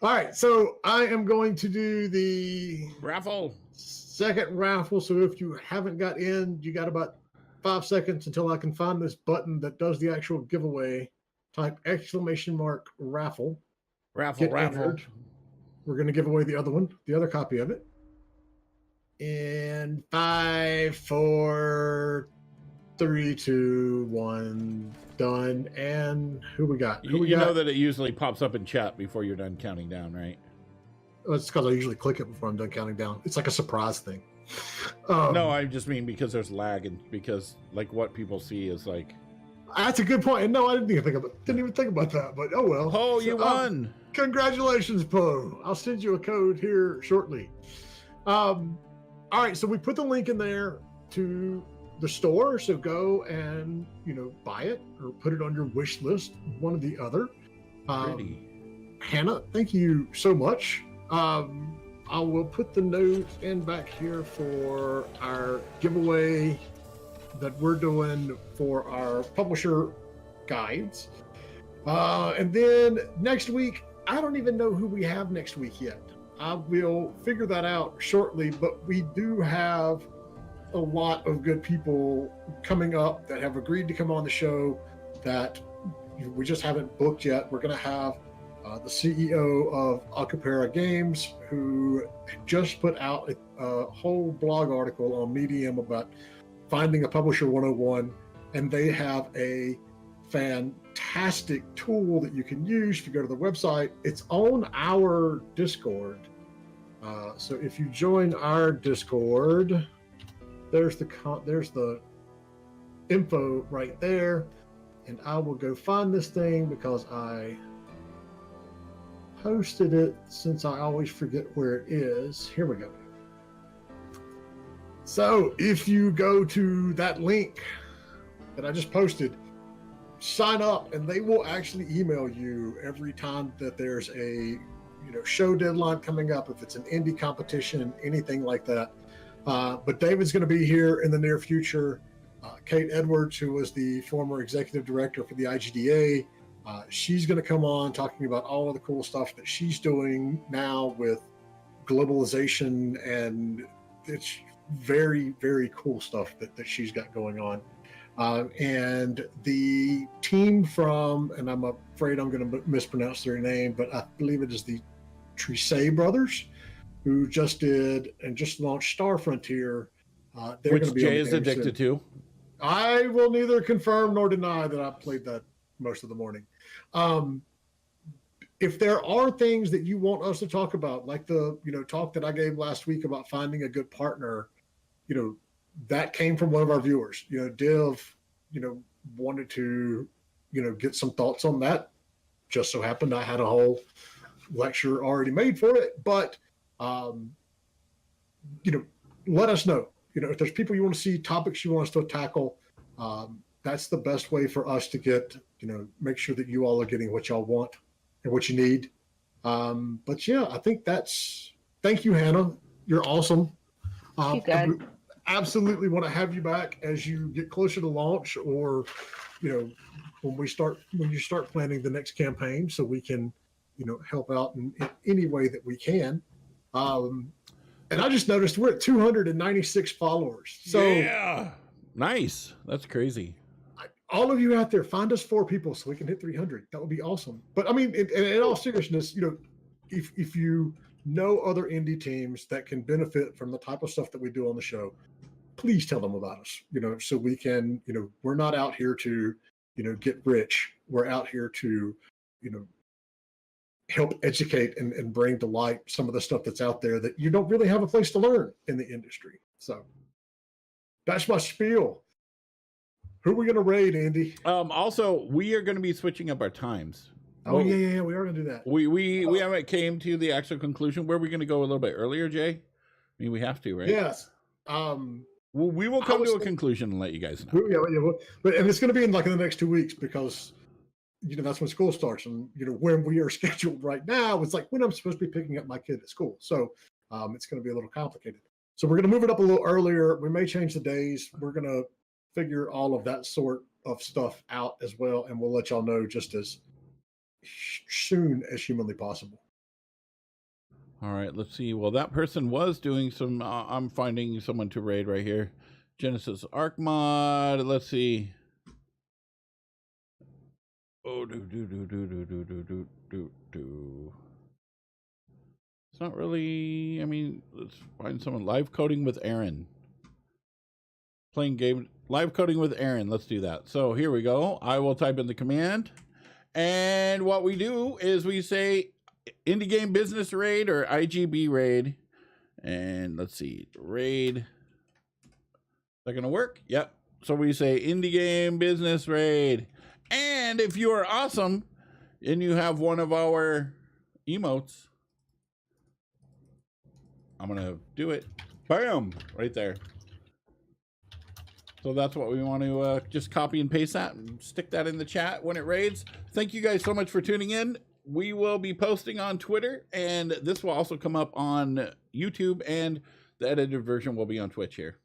All right, so I am going to do the raffle. Second raffle. So if you haven't got in, you got about 5 seconds until I can find this button that does the actual giveaway. Type !raffle. Raffle. Entered. We're going to give away the other one, the other copy of it. In 5, 4, 3, 2, 1, done. And who we got? You know that it usually pops up in chat before you're done counting down, right? It's because I usually click it before I'm done counting down. It's like a surprise thing. No, I just mean because there's lag and because like what people see is like. That's a good point. And no, I didn't even think about that. But oh well. Oh, you won! Congratulations, Poe. I'll send you a code here shortly. All right, so we put the link in there to the store. So go and buy it or put it on your wish list, one or the other. Hannah, thank you so much. I will put the note in back here for our giveaway that we're doing for our publisher guides. And then next week, I don't even know who we have next week yet. I will figure that out shortly, but we do have a lot of good people coming up that have agreed to come on the show that we just haven't booked yet. We're going to have the CEO of Failbetter Games, who just put out a whole blog article on Medium about finding a publisher 101, and they have a fantastic tool that you can use if you go to the website. It's on our Discord. So if you join our Discord, there's the info right there, and I will go find this thing because I posted it since I always forget where it is. Here we go. So if you go to that link that I just posted, sign up, and they will actually email you every time that there's a show deadline coming up, if it's an indie competition, anything like that. But David's going to be here in the near future. Kate Edwards, who was the former executive director for the IGDA, she's going to come on talking about all of the cool stuff that she's doing now with globalization, and it's very, very cool stuff that she's got going on. And the team from, and I'm afraid I'm going to mispronounce their name, but I believe it is the Trisay brothers, who just launched Star Frontier. They're Which Jay is addicted to. I will neither confirm nor deny that I played that most of the morning. If there are things that you want us to talk about, like the talk that I gave last week about finding a good partner, that came from one of our viewers. Div, wanted to, get some thoughts on that. Just so happened I had a whole lecture already made for it, but let us know. If there's people you want to see, topics you want us to tackle, that's the best way for us to get, make sure that you all are getting what y'all want and what you need. But yeah, I think thank you, Hannah. You're awesome. You guys. Absolutely want to have you back as you get closer to launch, or, when you start planning the next campaign, so we can, help out in any way that we can. And I just noticed we're at 296 followers. So yeah, nice. That's crazy. All of you out there, find us 4 people so we can hit 300. That would be awesome. But I mean, in all seriousness, if you know other indie teams that can benefit from the type of stuff that we do on the show, please tell them about us. So we can, we're not out here to, get rich. We're out here to, help educate and bring to light some of the stuff that's out there that you don't really have a place to learn in the industry. So that's my spiel. Who are we going to raid, Andy? Also, we are going to be switching up our times. Oh, yeah, we are going to do that. We haven't came to the actual conclusion. Where are we going to go a little bit earlier, Jay? I mean, we have to, right? Yes. We will come to a conclusion and let you guys know. And it's going to be in like in the next 2 weeks because, that's when school starts. And, when we are scheduled right now, it's like when I'm supposed to be picking up my kid at school. So it's going to be a little complicated. So we're going to move it up a little earlier. We may change the days. We're going to figure all of that sort of stuff out as well. And we'll let y'all know just as soon as humanly possible. All right, let's see. Well, that person was doing some, I'm finding someone to raid right here. Genesis Arc Mod. Let's see. Oh, It's not really, I mean, let's find someone. Live coding with Aaron. Playing game, live coding with Aaron. Let's do that. So here we go. I will type in the command. And what we do is we say Indie Game Business Raid or IGB Raid. And let's see, raid. Is that going to work? Yep. So we say Indie Game Business Raid. And if you are awesome and you have one of our emotes, I'm going to do it. Bam! Right there. So that's what we want to just copy and paste that and stick that in the chat when it raids. Thank you guys so much for tuning in. We will be posting on Twitter, and this will also come up on YouTube, and the edited version will be on Twitch here.